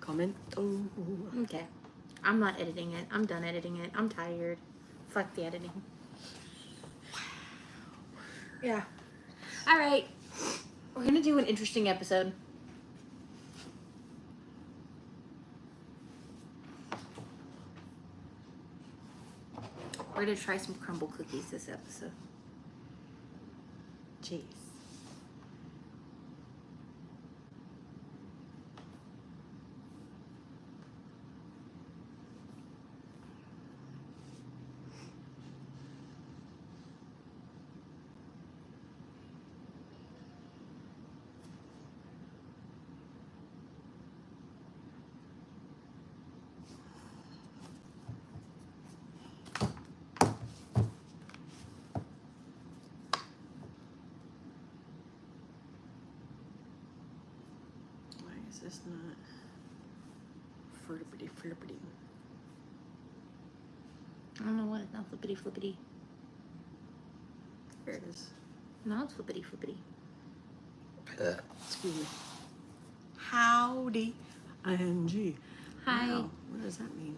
Comment. Oh. Okay. I'm not editing it. I'm done editing it. I'm tired. Fuck the editing. Yeah. All right. We're going to do an interesting episode. We're going to try some crumble cookies this episode. Jeez. Why is this not flippity flippity? I don't know what. It's not flippity flippity. There it is. No, it's flippity flippity. Excuse me. Howdy. ING. Hi. Wow. What does that mean?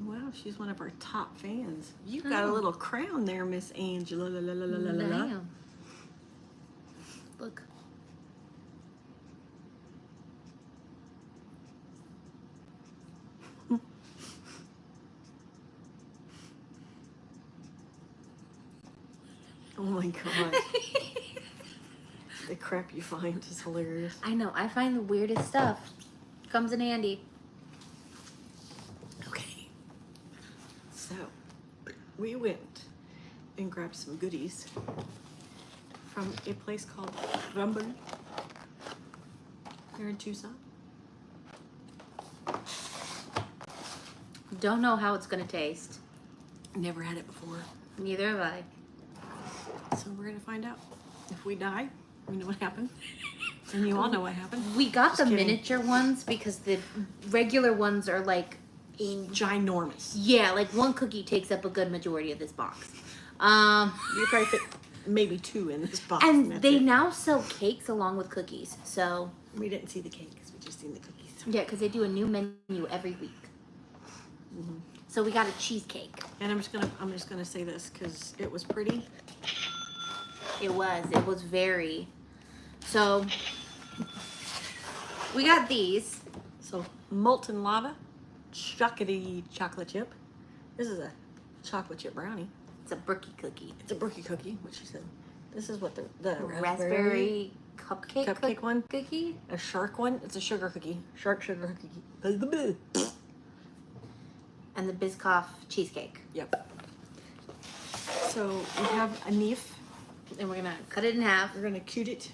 Wow, she's one of our top fans. You've got a little crown there, Miss Angela. La, la, la, la, la, la. Damn. Look. Oh my god. The crap you find is hilarious. I know. I find the weirdest stuff. Comes in handy. Okay. So, we went and grabbed some goodies from a place called Rumble here in Tucson. Don't know how it's going to taste. Never had it before. Neither have I. So we're going to find out. If we die, we know what happened. And you all know what happened. We got Just the kidding. miniature ones because the regular ones are like... Ginormous. Yeah, like one cookie takes up a good majority of this box. You probably fit maybe 2 in this box. And that's they it. now sell cakes along with cookies. So, We didn't see the cakes. We just seen the cookies. yeah, because they do a new menu every week. Mm-hmm. So we got a cheesecake. And I'm just gonna say this because it was pretty. It was very. So, we got these. So molten lava, chocolatey chocolate chip. This is a chocolate chip brownie. It's a brookie cookie. It's a brookie cookie, what she said. This is what the Raspberry cupcake one. cookie. A shark one. It's a sugar cookie. Shark sugar cookie. And the Biscoff cheesecake. Yep. So we have a knife. And we're going to cut it in half. We're gonna cute it,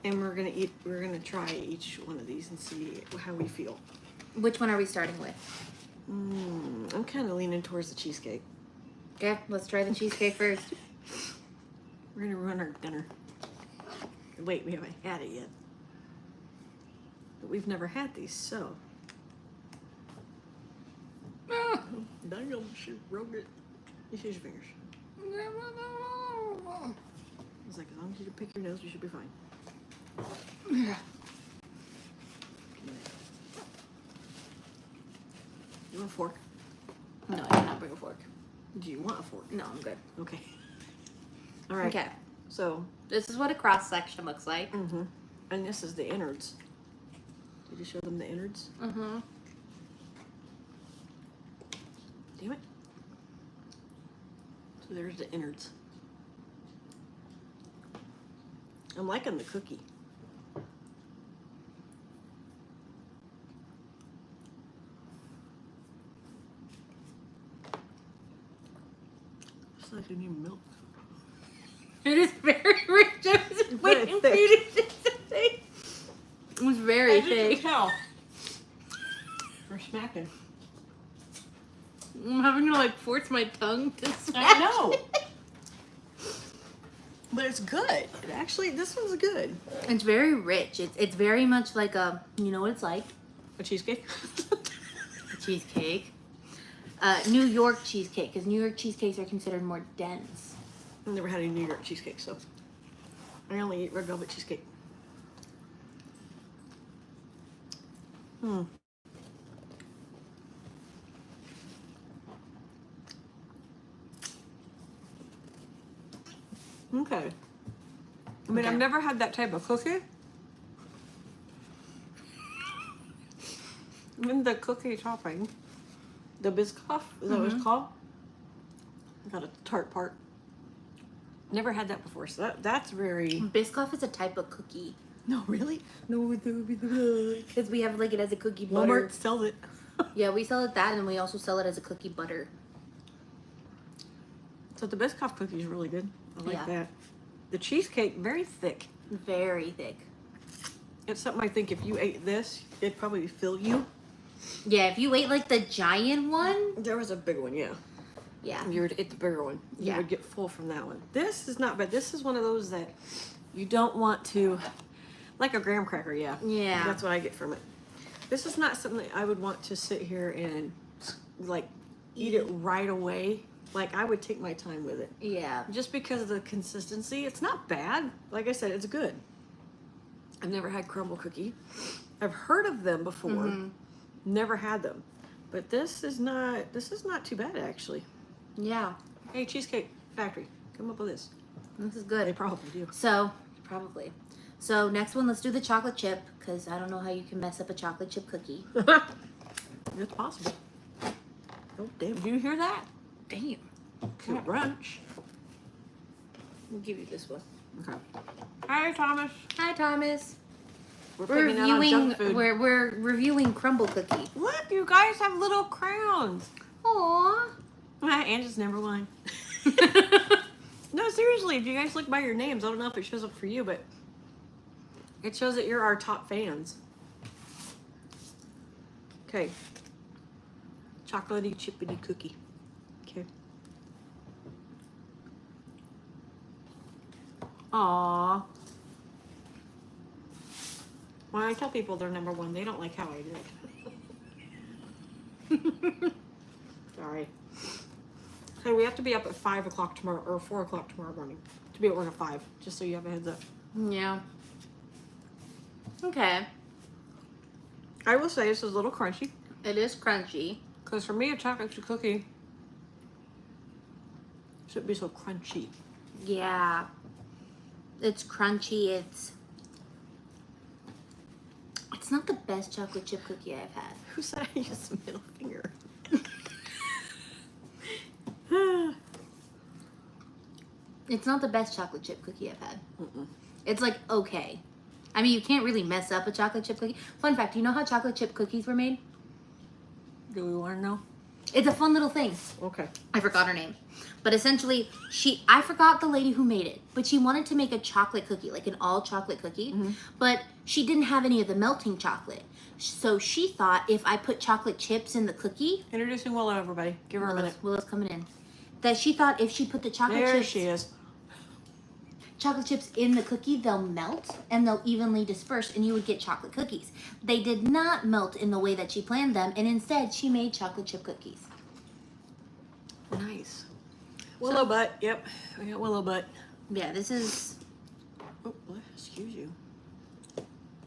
and we're gonna try each one of these and see how we feel. Which one are we starting with? I'm kind of leaning towards the cheesecake. Okay, let's try the cheesecake first. We're gonna run our dinner. Wait, we haven't had it yet. But we've never had these, so. Damn, she broke it. You use your fingers. It's like, as long as you can pick your nose, you should be fine. You want a fork? No, I cannot bring a fork. Do you want a fork? No, I'm good. Okay. All right. Okay. So. This is what a cross section looks like. Mm-hmm. And this is the innards. Did you show them the innards? Mm-hmm. Damn it. So there's the innards. I'm liking the cookie. It's like you need milk. It is very rich. I was waiting for you to say. It was very thick. Tell. We're smacking. I'm having to like force my tongue to smack. I know. But it's good. Actually, this one's good. It's very rich. It's very much like a, you know what it's like? A cheesecake? A cheesecake. New York cheesecake, because New York cheesecakes are considered more dense. I've never had any New York cheesecake, so I only eat red velvet cheesecake. Hmm. Okay. I mean, Okay. I've never had that type of cookie. In the cookie topping, the Biscoff, is that what it's called? Got a tart part. Never had that before, so that's very... Biscoff is a type of cookie. No, really? No, because we have like it as a cookie butter. Walmart sells it. Yeah, we sell it that, and we also sell it as a cookie butter. So the Biscoff cookie is really good. I like Yeah. that. The cheesecake, very thick. Very thick. It's something I think if you ate this, it'd probably fill you. Yeah, if you ate like the giant one. There was a big one, yeah. Yeah. You would eat the bigger one. You Yeah. would get full from that one. This is not bad. This is one of those that you don't want to, like a graham cracker, yeah. Yeah. That's what I get from it. This is not something that I would want to sit here and like eat it right away. Like I would take my time with it. Yeah. Just because of the consistency, it's not bad. Like I said, it's good. I've never had crumble cookie. I've heard of them before. Never had them. But this is not too bad actually. Yeah. Hey, Cheesecake Factory, come up with this. This is They good. probably do. So, probably. So, next one, let's do the chocolate chip, because I don't know how you can mess up a chocolate chip cookie. It's possible. Oh, damn. Do you hear that? Damn. Crunch. We'll give you this one. Okay. Hi, Thomas. Hi, Thomas. We're We're picking out on reviewing, junk food. we're reviewing crumble cookie. Look, you guys have little crowns. Aww. Angie's number one. No, seriously, if you guys look by your names, I don't know if it shows up for you, but it shows that you're our top fans. Okay. Chocolatey chippity cookie. Okay. Aww. When I tell people they're number one, they don't like how I do it. Sorry. Okay, we have to be up at 5 o'clock tomorrow, or 4 o'clock tomorrow morning, to be at work at 5, just so you have a heads up. Yeah. Okay. I will say this is a little crunchy, It is crunchy. because for me, a chocolate chip cookie shouldn't be so crunchy. Yeah. It's crunchy. It's not the best chocolate chip cookie I've had. Who said I used the middle finger? It's not the best chocolate chip cookie I've had. It's like okay. I mean, you can't really mess up a chocolate chip cookie. Fun fact, do you know how chocolate chip cookies were made? Do we want to know? It's a fun little thing. Okay. I forgot her name. But essentially, I forgot the lady who made it, but she wanted to make a chocolate cookie, like an all chocolate cookie, but she didn't have any of the melting chocolate. So she thought if I put chocolate chips in the cookie, Introducing Willow, everybody. Give her a minute. Willow's coming in, that she thought if she put the chocolate There chips, she is. chocolate chips in the cookie, they'll melt and they'll evenly disperse and you would get chocolate cookies. They did not melt in the way that she planned them, and instead she made chocolate chip cookies. Nice. Willow butt. Yep. We got Willow butt. Yeah, this is, Oh, excuse you.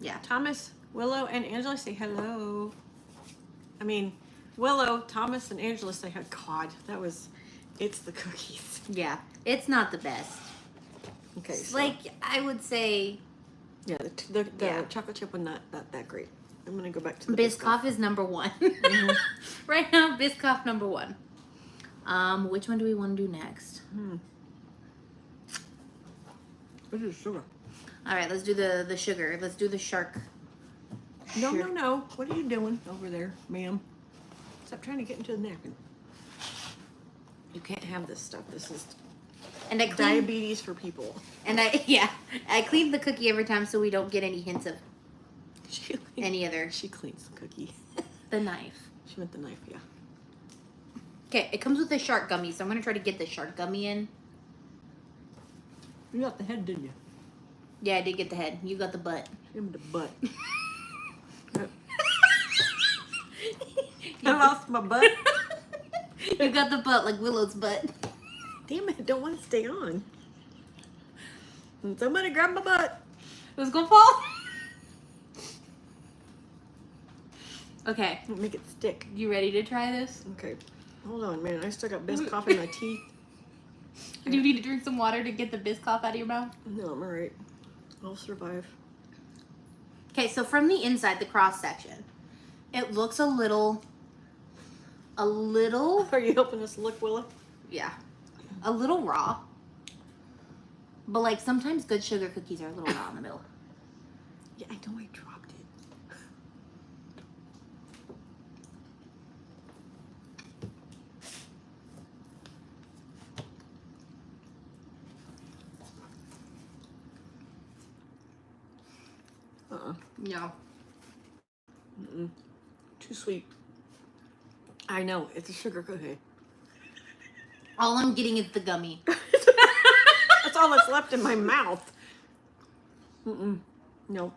yeah. Thomas, Willow, and Angela say hello. I mean, Willow, Thomas, and Angela say hi. God, it's the cookies. Yeah, it's not the best. Okay, It's so, like, I would say yeah, the yeah. chocolate chip one, not that great. I'm gonna go back to the Biscoff is number one. Right now, Biscoff number one. Which one do we want to do next? This is sugar. All right, let's do the sugar. Let's do the shark. No. What are you doing over there, ma'am? Stop trying to get into the napkin. You can't have this stuff. This is And I clean, diabetes for people. and I clean the cookie every time so we don't get any hints of any other. She cleans the cookie. The knife. She meant the knife, yeah. Okay, it comes with the shark gummy, so I'm gonna try to get the shark gummy in. You got the head, didn't you? Yeah, I did get the head. You got the butt. Give me the butt. I lost my butt. You got the butt like Willow's butt. Damn it, I don't want to stay on. Somebody grab my butt. It was gonna fall. Okay, Make it stick. you ready to try this? Okay. Hold on, man. I still got Biscoff in my teeth. Do you need to drink some water to get the Biscoff out of your mouth? No, I'm alright. I'll survive. Okay, so from the inside, the cross section, it looks a little, Are you helping us look, Willa? yeah, a little raw. But like sometimes good sugar cookies are a little raw in the middle. Yeah, I know I dropped it. Yeah. Mm-mm. Too sweet. I know, it's a sugar cookie. All I'm getting is the gummy. That's all that's left in my mouth. Mm-mm. No.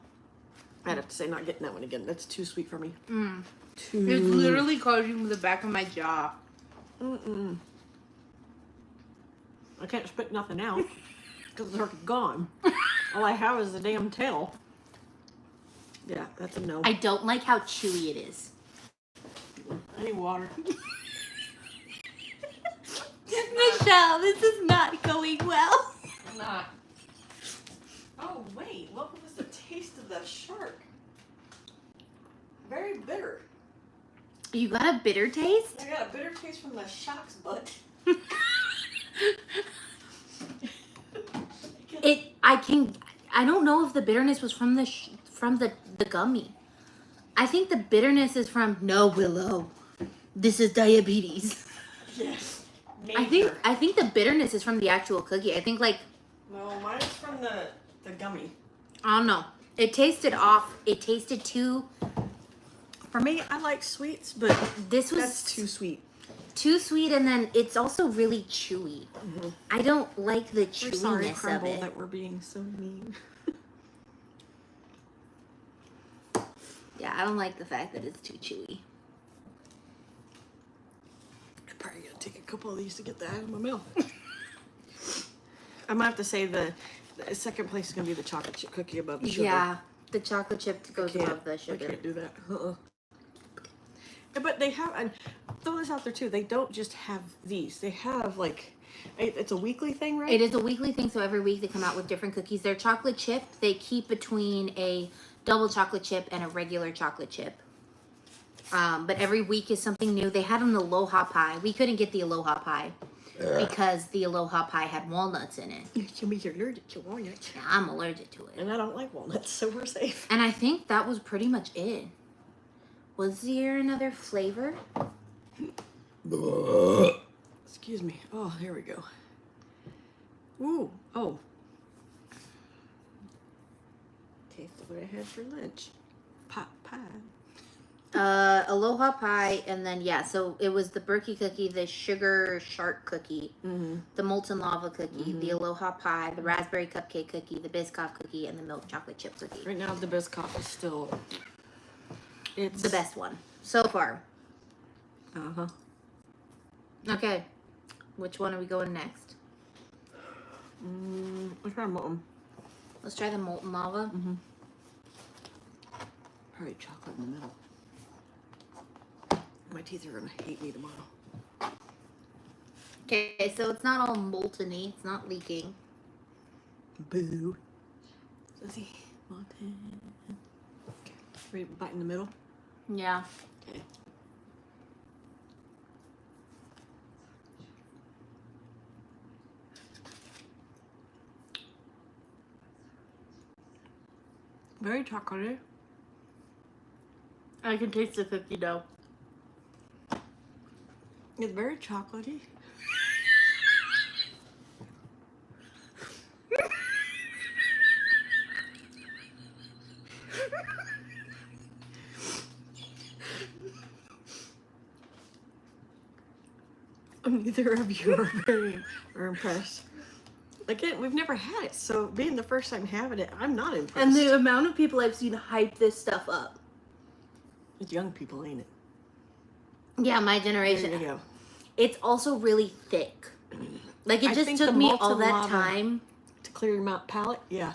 I'd have to say not getting that one again. That's too sweet for me. Mm. Too. It's literally causing the back of my jaw. Mm-mm. I can't spit nothing out because they're gone. All I have is the damn tail. Yeah, that's a no. I don't like how chewy it is. I need water. Michelle, this is not going well. Not. Oh wait, what was the taste of the shark? Very bitter. You got a bitter taste? I got a bitter taste from the shark's butt. I don't know if the bitterness was from the gummy. I think the bitterness is from Willow. This is diabetes. Yes. I think the bitterness is from the actual cookie. I think like No, mine is from the gummy. I don't know. It tasted off. It tasted too. For me, I like sweets, but This was that's too sweet. too sweet, and then it's also really chewy. Mm-hmm. I don't like the We're sorry, chewiness of Crumble, it. that we're being so mean. Yeah, I don't like the fact that it's too chewy. I'm probably gonna take a couple of these to get that out of my mouth. I might have to say the second place is gonna be the chocolate chip cookie above the sugar. Yeah, the chocolate chip goes above the I sugar. can't do that. But they have, and throw this out there too. They don't just have these. They have like, it's a weekly thing, right? It is a weekly thing, so every week they come out with different cookies. They're chocolate chip. They keep between a double chocolate chip and a regular chocolate chip. But every week is something new. They had an Aloha pie. We couldn't get the Aloha pie because the Aloha pie had walnuts in it. You mean you're allergic to walnuts? Yeah, I'm allergic to it. And I don't like walnuts, so we're safe. And I think that was pretty much it. Was there another flavor? Excuse me. Oh, here we go. Ooh, oh. Taste of what I had for lunch. Pot pie. Aloha pie, and then yeah, so it was the Berkey cookie, the sugar shark cookie, the molten lava cookie, the Aloha pie, the raspberry cupcake cookie, the Biscoff cookie, and the milk chocolate chip cookie. Right now, the Biscoff is still. It's The best one so far. Uh-huh. Okay, which one are we going next? Let's try molten. Let's try the molten lava. Probably chocolate in the middle. My teeth are gonna hate me tomorrow. Okay, so it's not all molten-y. It's not leaking. Boo. Susie, molten. Okay. Ready to bite in the middle? Yeah. Okay. Very chocolatey. I can taste the cookie dough. It's very chocolatey. Neither of you are impressed. Again, we've never had it, so being the first time having it, I'm not impressed. And the amount of people I've seen hype this stuff up. It's young people, ain't it? Yeah, my generation. There you go. It's also really thick. Like, it I just think took the me molten all that lava- time. To clear your mouth palate, yeah.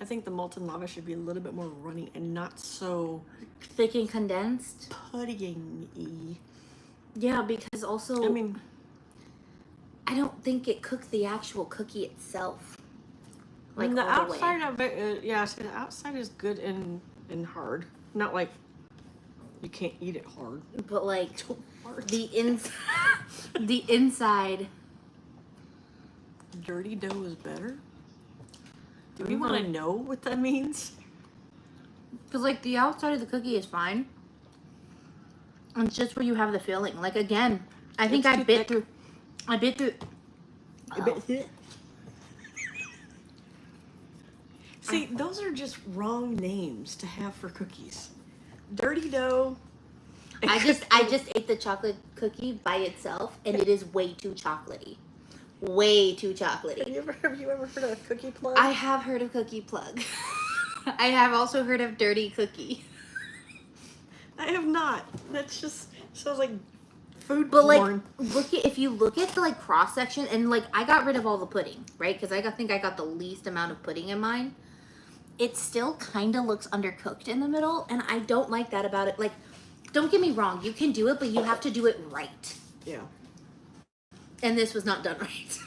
I think the molten lava should be a little bit more runny and not so Thick and condensed. pudding-y. Yeah, because also I mean, I don't think it cooked the actual cookie itself. Like the all the way. outside of it, yeah, so the outside is good and hard. Not like you can't eat it hard. But like Hard. the inside. Dirty dough is better? Do we want to know what that means? Because like the outside of the cookie is fine. It's just where you have the filling. Like again, I think It's I too bit thick. through. I bit through. See, those are just wrong names to have for cookies. Dirty dough. I just ate the chocolate cookie by itself, and it is way too chocolatey. Way too chocolatey. Have you ever heard of cookie plug? I have heard of cookie plug. I have also heard of dirty cookie. I have not. That's just sounds like food But porn. like, if you look at the like cross section, and like I got rid of all the pudding, right? Because I think I got the least amount of pudding in mine. It still kind of looks undercooked in the middle, and I don't like that about it. Like, don't get me wrong, you can do it, but you have to do it right. Yeah. And this was not done right.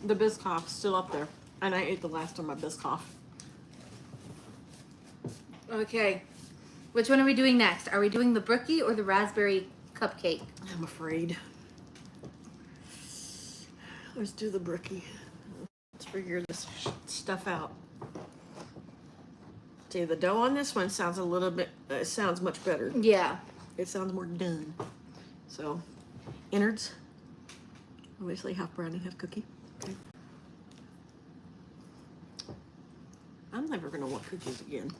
The Biscoff's still up there, and I ate the last of my Biscoff. Okay. Which one are we doing next? Are we doing the brookie or the raspberry cupcake? I'm afraid. Let's do the brookie. Let's figure this stuff out. See, the dough on this one sounds a little bit, sounds much better. Yeah. It sounds more done. So, innards. Obviously half brownie, half cookie. Okay. I'm never going to want cookies again.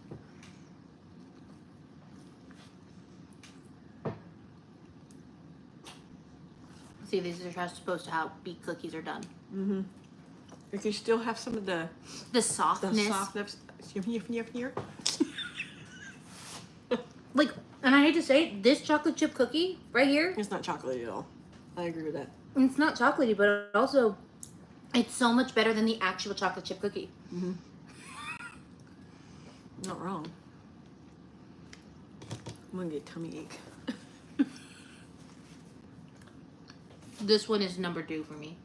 See, these are how supposed to how beet cookies are done. Mm-hmm. If you still have some of the softness. softness. Like, and I hate to say it, this chocolate chip cookie right here, It's not chocolatey at all. I agree with that. it's not chocolatey, but also it's so much better than the actual chocolate chip cookie. Mm-hmm. Not wrong. I'm gonna get tummy ache. This one is number 2 for me.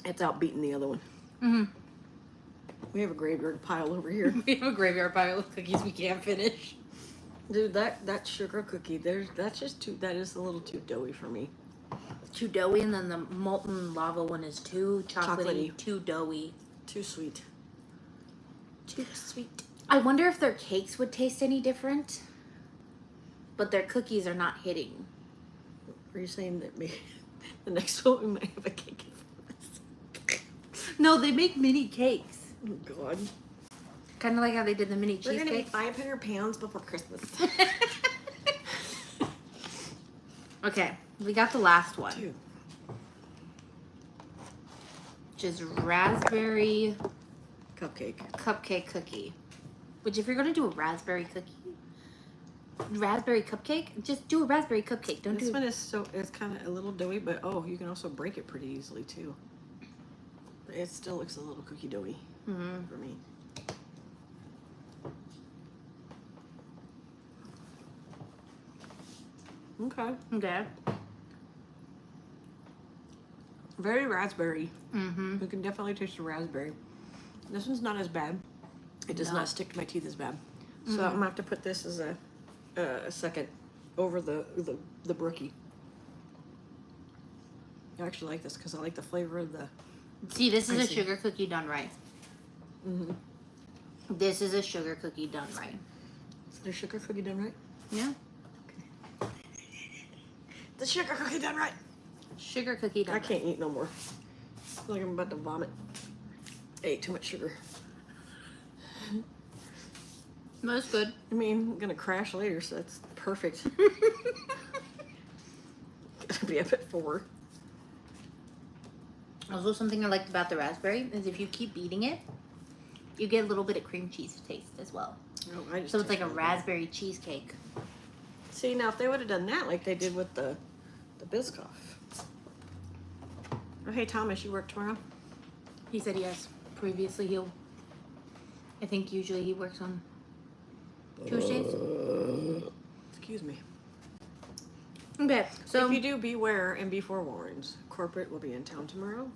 It's outbeating the other one. Mm-hmm. We have a graveyard pile over here. We have a graveyard pile of cookies we can't finish. Dude, that sugar cookie, that's just too, that is a little too doughy for me. Too doughy, and then the molten lava one is too chocolatey, Chocolatey. too doughy. Too sweet. Too sweet. I wonder if their cakes would taste any different, but their cookies are not hitting. Are you saying that maybe the next one we might have a cake in front No, they make mini cakes. of us? Oh, God. Kind of like how they did the mini We're going to be cheesecake. 500 pounds before Christmas. Okay, we got the last one, Dude. which is raspberry Cupcake. cupcake cookie. Which, if you're gonna do a raspberry cupcake, just do a raspberry cupcake. Don't This do. one is so, it's kind of a little doughy, but oh, you can also break it pretty easily too. It still looks a little cookie doughy for me. Okay. Okay. Very raspberry. Mm-hmm. You can definitely taste the raspberry. This one's not as bad. It does No. not stick to my teeth as bad. So I'm gonna have to put this as a second over the brookie. I actually like this because I like the flavor of the. See, this is a Icing. sugar cookie done right. Mm-hmm. This is a sugar cookie done right. Is the sugar cookie done right? Yeah. The sugar cookie done right. Sugar cookie done I can't eat no more. I feel like I'm about to vomit. I ate too much sugar. right. That's good. I mean, I'm gonna crash later, so that's perfect. Gonna be up at 4. Also, something I liked about the raspberry is if you keep beating it, you get a little bit of cream cheese taste as well. No, I just So it's like a tasted it. raspberry cheesecake. See, now if they would have done that like they did with the Biscoff. Oh, hey Thomas, you work tomorrow? He said yes. Previously, he'll I think usually he works on Tuesdays. Excuse me. Okay, so if you do, beware and be forewarned. Corporate will be in town tomorrow.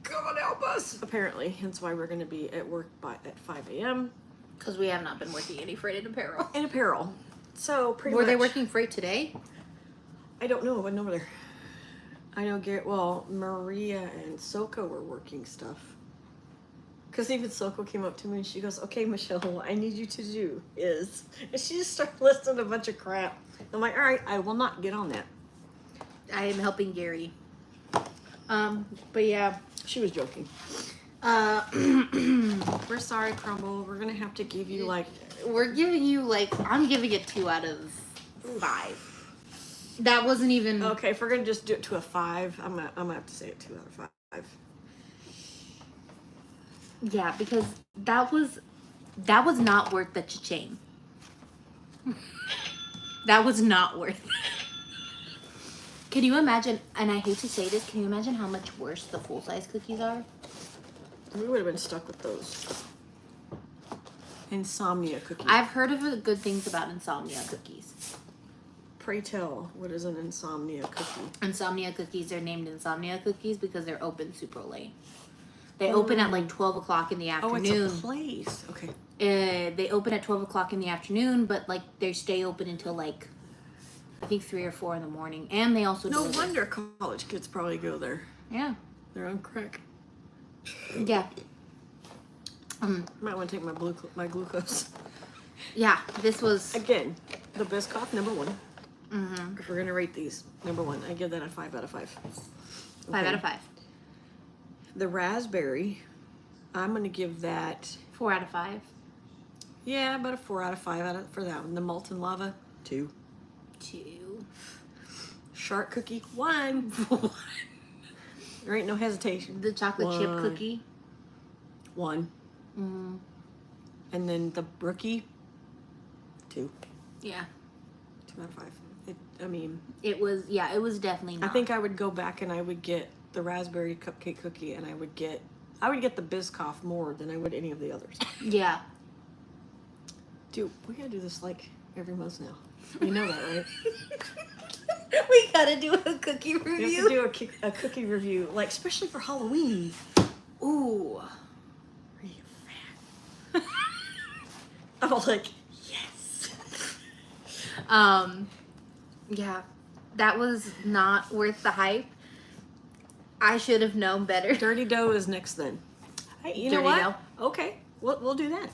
God help us! Apparently, hence why we're going to be at work at 5 a.m. because we have not been working any freight and apparel. In apparel. So, pretty Were much. they working freight today? I don't know. I wasn't over there. I know, Maria and Soko were working stuff. Because even Soko came up to me and she goes, okay, Michelle, what I need you to do is... And she just started listing a bunch of crap. I'm like, all right, I will not get on that. I am helping Gary. But yeah. She was joking. We're sorry, Crumble. We're going to have to give you, like... We're giving you, like... I'm giving it 2 out of 5. That wasn't even... Okay, if we're going to just do it to a 5, I'm gonna have to say it 2 out of 5. Yeah, because that was not worth the cha-ching. That was not worth it. Can you imagine, and I hate to say this, can you imagine how much worse the full-size cookies are? We would have been stuck with those. Insomnia cookies. I've heard of good things about insomnia cookies. Pray tell, what is an insomnia cookie? Insomnia cookies are named insomnia cookies because they're open super late. They open at like 12 o'clock in the afternoon. Oh, it's a place. Okay. They open at 12 o'clock in the afternoon, but like they stay open until like, I think 3 or 4 in the morning. And they also No deliver. wonder college kids probably go there. Yeah. They're on crack. Yeah. Might want to take my glucose. Yeah, this was... Again, the Biscoff, number 1. Mm-hmm. If we're going to rate these, number 1. I give that a 5 out of 5. 5 out of 5. The raspberry, I'm going to give that... 4 out of 5. Yeah, about a 4 out of 5 for that one. The molten lava, 2. 2. Shark cookie, 1. There ain't no hesitation. The chocolate chip cookie. 1. Mm. And then the brookie, 2. Yeah. 2 out of 5. It was definitely not. I think I would go back and I would get the raspberry cupcake cookie, and I would get the Biscoff more than I would any of the others. Yeah. Dude, we gotta do this like every month now. You know that, right? We gotta do a cookie review. We have to do a cookie review, like especially for Halloween. Ooh. Are you fat? I'm like, yes. Yeah, that was not worth the hype. I should have known better. Dirty dough is next then. Hey, you know Dirty what? dough? Okay, we'll do that.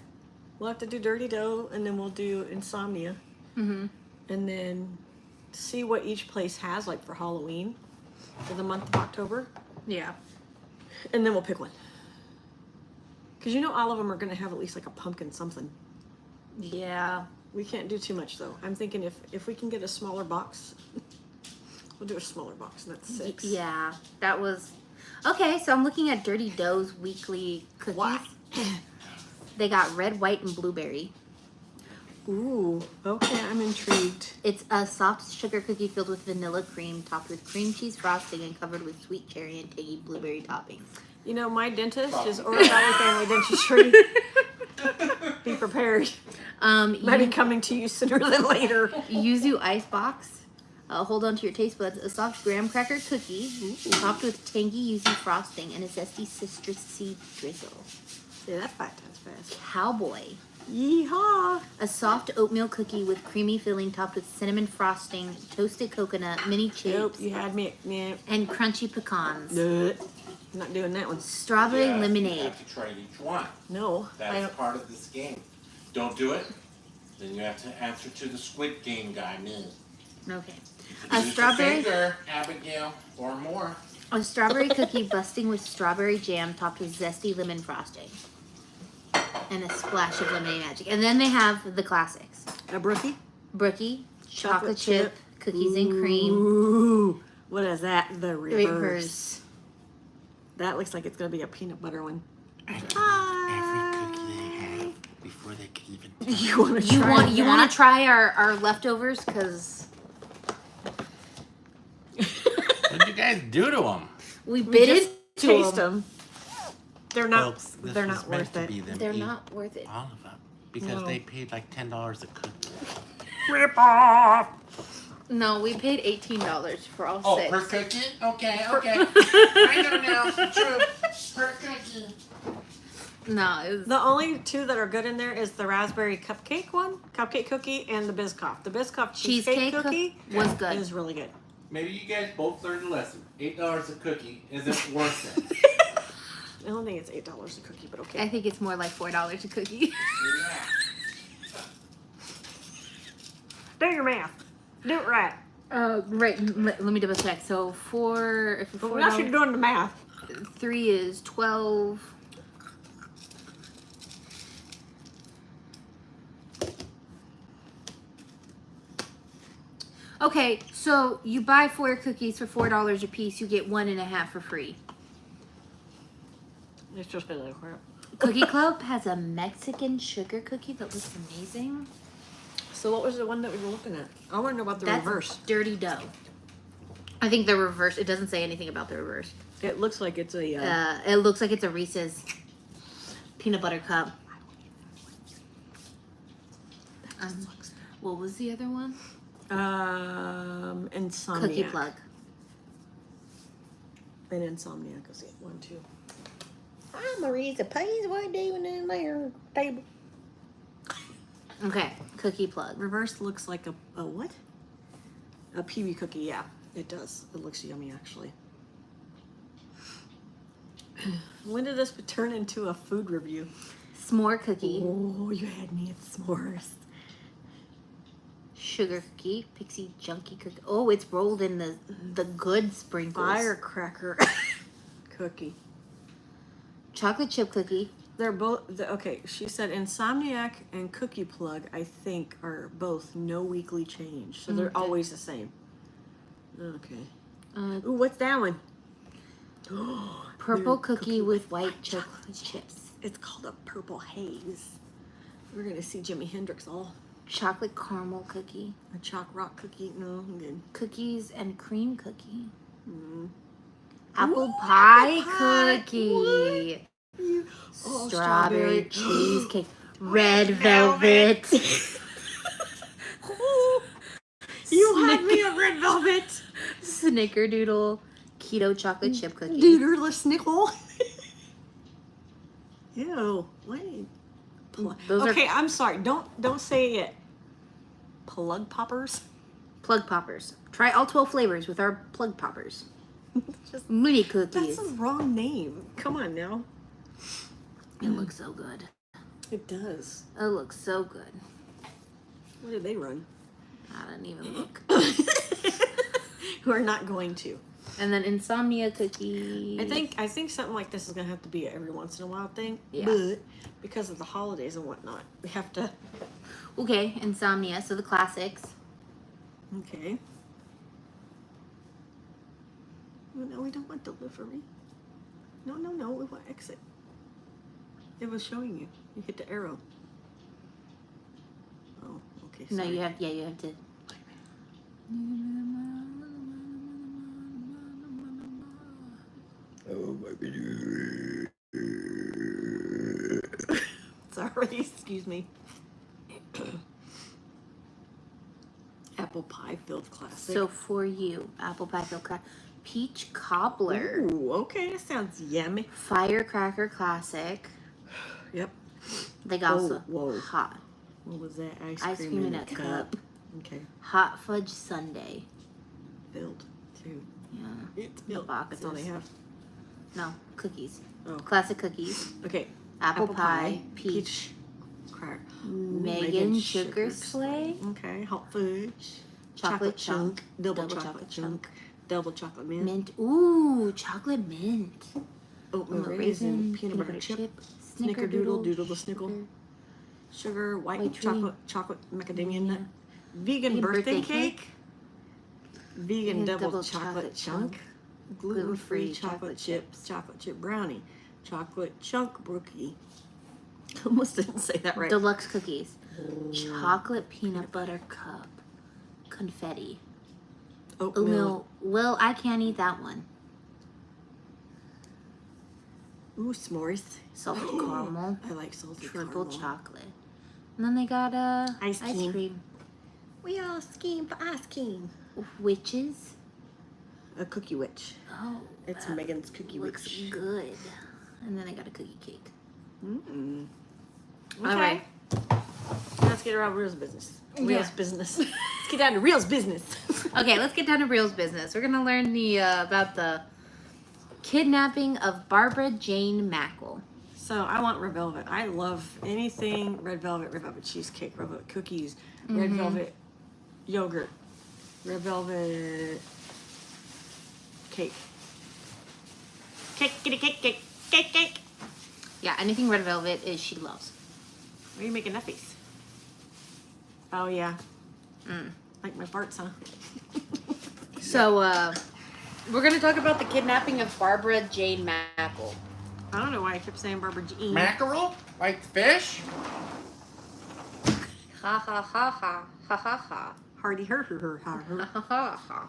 We'll have to do dirty dough, and then we'll do insomnia, Mm-hmm. and then see what each place has like for Halloween for the month of October, Yeah. and then we'll pick one. Because all of them are going to have at least like a pumpkin something. Yeah. We can't do too much though. I'm thinking if we can get a smaller box, we'll do a smaller box, and that's 6. Yeah, that was... Okay, so I'm looking at Dirty Dough's weekly cookies. Wow. They got red, white, and blueberry. Ooh, okay, I'm intrigued. It's a soft sugar cookie filled with vanilla cream, topped with cream cheese frosting, and covered with sweet cherry and tangy blueberry toppings. My dentist is Orange Valley Family Dentistry. Be prepared. Might be coming to you sooner than later. Yuzu ice box. Hold on to your taste buds. A soft graham cracker cookie, topped with tangy yuzu frosting and a zesty citrusy drizzle. Yeah, that's 5 times fast. Cowboy. Yeehaw! A soft oatmeal cookie with creamy filling topped with cinnamon frosting, toasted coconut, mini chips, Nope, you had me. Yeah. and crunchy pecans. I'm not doing that one. Strawberry You lemonade. have to try each one. No, I That's don't. part of this game. Don't do it, then you have to answer to the Squid Game guy, me. Okay. You A use your strawberry finger, Abigail, or more. a strawberry cookie busting with strawberry jam topped with zesty lemon frosting. And a splash of lemonade magic. And then they have the classics. A brookie? Brookie, chocolate chip, cookies and cream. Ooh, what is that? The reverse. Reverse. That looks like it's gonna be a peanut butter one. Every cookie they have before they can even. You want to try? You want to try our leftovers? Because What'd you guys do to them? we We bit just into taste them. them. They're not. Folks, this They're was not meant worth to it. be them They're eat not worth it. all of them because No. they paid like $10 a cookie. Rip off. No, we paid $18 for all Oh, 6. per cookie? Okay. I know now. True. Per cookie. No, it was The only 2 that are good in there is the raspberry cupcake cookie, and the Biscoff. The Biscoff cheesecake cookie was good. is really good. Maybe you guys both learned a lesson. $8 a cookie isn't worth it. I don't think it's $8 a cookie, but okay. I think it's more like $4 a cookie. Yeah. Do your math. Do it right. Right. Let me double check. So if Well, $4, now she's doing the math. 3 is 12. Okay, so you buy 4 cookies for $4 a piece, you get 1.5 for free. It's just really crap. Cookie Club has a Mexican sugar cookie that looks amazing. So what was the one that we were looking at? I want to know about the That's reverse. dirty dough. I think the reverse. It doesn't say anything about the reverse. It looks like it's a. It looks like it's a Reese's peanut butter cup. What was the other one? Insomniac. Cookie Plug. And Insomniac. I'll see it. 1, 2. Hi, Marisa. Pay's what are you doing in there? Table. Okay, Cookie Plug. Reverse looks like a what? A PB cookie. Yeah, it does. It looks yummy, actually. When did this turn into a food review? S'more cookie. Oh, you had me at s'mores. Sugar cookie. Pixie junkie cookie. Oh, it's rolled in the good sprinkles. Firecracker cookie. Chocolate chip cookie. They're both okay. She said Insomniac and Cookie Plug, I think, are both no weekly change, so they're Okay. always the same. Okay. Uh, Ooh, what's that one? Purple They're cookie with white chocolate chips. It's called a purple haze. We're gonna see Jimi Hendrix all. Chocolate caramel cookie. A chalk rock cookie. No, I'm good. Cookies and cream cookie. Mm. Apple Ooh, pie apple pie. cookie. Oh, Strawberry cheesecake. Red Red velvet. You had me at red velvet. Snickerdoodle keto chocolate chip cookie. Doodle snickle. Ew. Wait. Those okay, are I'm sorry. Don't say it. Plug poppers. plug poppers. Try all 12 flavors with our plug poppers. Just, Mini that's cookies. the wrong name. Come on now. It looks so good. It does. It looks so good. Where did they run? I didn't even look. We're not going to. And then insomnia cookie. I think something like this is gonna have to be an every once in a while thing. Yeah. But because of the holidays and whatnot, we have to. Okay, insomnia. So the classics. Okay. Oh, no, we don't want delivery. No, we want exit. It was showing you. You hit the arrow. Oh, okay. No, Sorry. you have to. Oh my goodness. Sorry, excuse me. Apple pie filled classic. So for you, apple pie filled peach cobbler, Ooh, okay, that sounds yummy. firecracker classic. Yep. They got also whoa. hot What was that? ice cream in a cup. Okay. Hot fudge sundae. Filled too. Yeah. It's The filled. That's all they boxes. have. No, cookies. Oh. Classic cookies. Okay. Apple pie, peach, cracker. Megan sugar sleigh, Okay. Hot fudge. chocolate chunk, Double chocolate chunk. Double chocolate mint. mint. Ooh, chocolate mint. Oatmeal raisin. Peanut butter chip. Snickerdoodle. Doodle the snickle. Sugar. White White tree. chocolate macadamia nut. Vegan birthday cake. Vegan double chocolate chunk. Gluten-free chocolate chips. Chocolate chip brownie. Chocolate chunk brookie. Almost didn't say that right. Deluxe cookies. Chocolate peanut butter cup. Confetti. Oatmeal. Well, I can't eat that one. Ooh, s'mores. salted caramel, I like salted triple caramel. chocolate. And then they got Ice ice cream. cream. We all scheme for ice cream. Witches. A cookie witch. Oh, It's that Megan's cookie looks witch. good. And then I got a cookie cake. Mm-mm. All right. Let's get around Real's business. Real's business. Let's get down to Real's business. Okay, let's get down to Real's business. We're gonna learn the about the kidnapping of Barbara Jane Mackle. So I want red velvet. I love anything red velvet cheesecake, red velvet cookies, red velvet yogurt, red velvet cake. Cake, cake. Yeah, anything red velvet is she loves. What are you making that face? Oh yeah. Mm. Like my farts, huh? So we're gonna talk about the kidnapping of Barbara Jane Mackle. I don't know why I kept saying Barbara Jane. Mackerel? Like fish? Ha ha ha ha ha ha ha Hardy her. ha ha ha.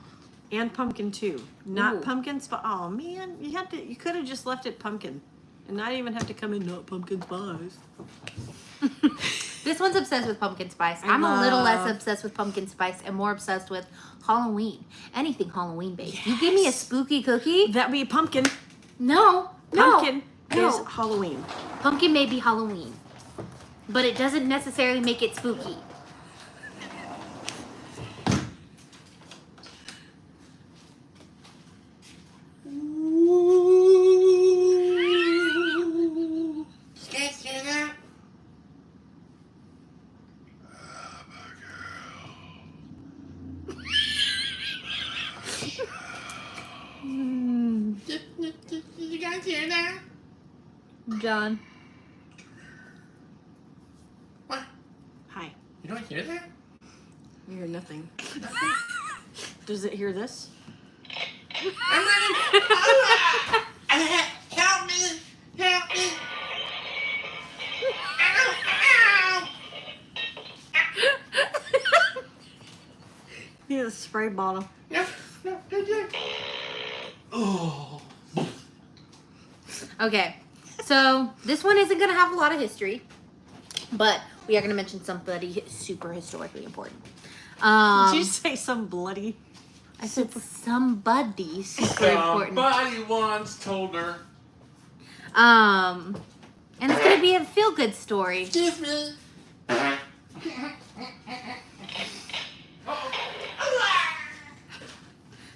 And pumpkin too. Not Ooh. pumpkin spice. Oh man, you could have just left it pumpkin, and not even have to come in not pumpkin spice. This one's obsessed with pumpkin spice. I I'm a little less love- obsessed with pumpkin spice and more obsessed with Halloween. Anything Halloween based. You give me a spooky cookie? That be pumpkin. No. Pumpkin No. is Halloween. Pumpkin may be Halloween, but it doesn't necessarily make it spooky. You guys hear that? Did you guys hear that? John. What? Hi. You don't hear that? You hear nothing. Does it hear this? I'm running. Ah! Help me! Help me! Ow! Ow! Yeah, the spray bottle. No, no, no, no. Oh. Okay, so this one isn't going to have a lot of history, but we are going to mention somebody super historically important. Did you say some bloody? I said somebody super important. Somebody once told her. And it's going to be a feel-good story. Excuse me.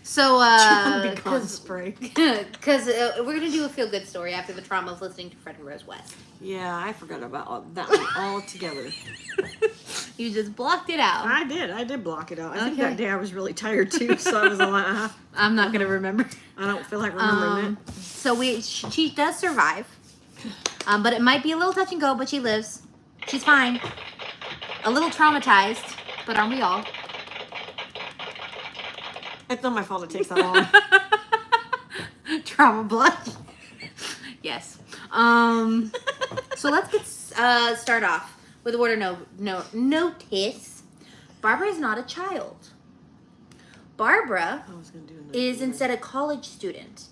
So, Becon because spray. we're going to do a feel-good story after the trauma of listening to Fred and Rose West. Yeah, I forgot about that one altogether. You just blocked it out. I did block it out. I think Okay. that day I was really tired too, so I was like, I'm not going to remember. I don't feel like remembering it. So she does survive, but it might be a little touch and go, but she lives. She's fine. A little traumatized, but aren't we all? It's not my fault it takes that long. Trauma blood. Yes. So let's get start off with a word of notice. Barbara is not a child. Barbara I was gonna do another is one. instead a college student.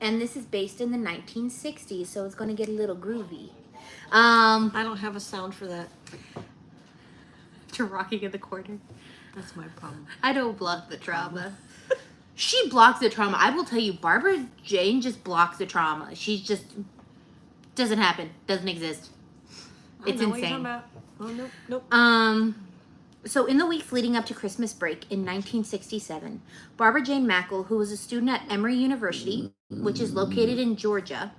And this is based in the 1960s, so it's going to get a little groovy. I don't have a sound for that. To rocking in the corner. That's my problem. I don't block the trauma. She blocks the trauma. I will tell you, Barbara Jane just blocks the trauma. She just doesn't happen. Doesn't exist. It's I know what you're insane. talking about. Oh nope. So in the weeks leading up to Christmas break in 1967, Barbara Jane Mackle, who was a student at Emory University, which is located in Georgia,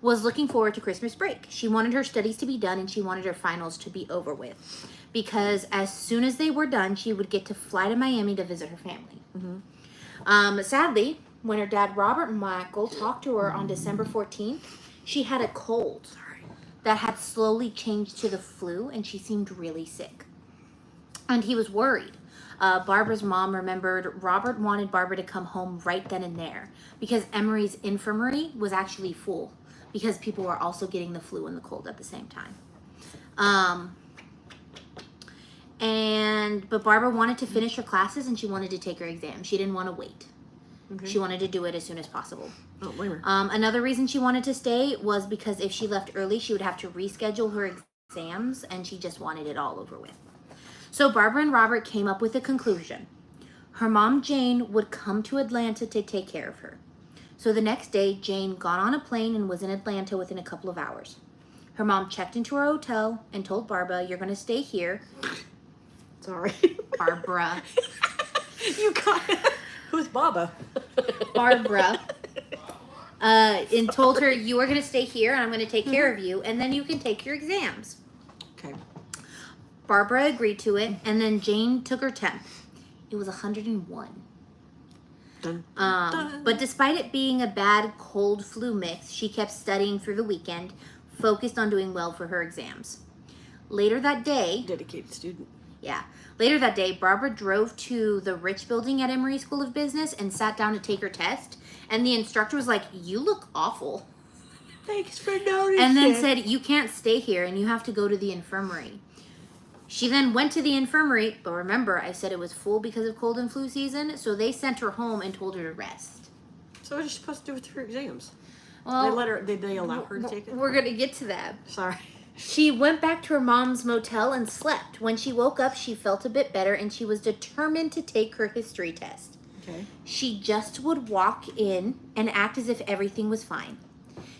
was looking forward to Christmas break. She wanted her studies to be done and she wanted her finals to be over with, because as soon as they were done, she would get to fly to Miami to visit her family. Sadly, when her dad, Robert Mackle, talked to her on December 14th, she had a cold that had slowly changed to the flu and she seemed really sick. And he was worried. Barbara's mom remembered Robert wanted Barbara to come home right then and there because Emory's infirmary was actually full because people were also getting the flu and the cold at the same time. But Barbara wanted to finish her classes and she wanted to take her exam. She didn't want to wait. Okay. She wanted to do it as soon as possible. I don't blame her. Another reason she wanted to stay was because if she left early, she would have to reschedule her exams, and she just wanted it all over with. So Barbara and Robert came up with a conclusion. Her mom, Jane, would come to Atlanta to take care of her. So the next day, Jane got on a plane and was in Atlanta within a couple of hours. Her mom checked into her hotel and told Barbara, "You're going to stay here." Sorry. Barbara. You got it. Who's Baba? Barbara. And told her, "You are going to stay here and I'm going to take care of you, and then you can take your exams." Okay. Barbara agreed to it, and then Jane took her temp. It was 101. Dun, dun. But despite it being a bad cold flu mix, she kept studying through the weekend, focused on doing well for her exams. Later that day, Dedicated student. Barbara drove to the Rich Building at Emory School of Business and sat down to take her test. And the instructor was like, "You look awful." Thanks for noticing. And then said, "You can't stay here and you have to go to the infirmary." She then went to the infirmary, but remember, I said it was full because of cold and flu season, so they sent her home and told her to rest. So what is she supposed to do with her exams? Well, Did they allow her to take it? We're going to get to that. Sorry. She went back to her mom's motel and slept. When she woke up, she felt a bit better and she was determined to take her history test. Okay. She just would walk in and act as if everything was fine.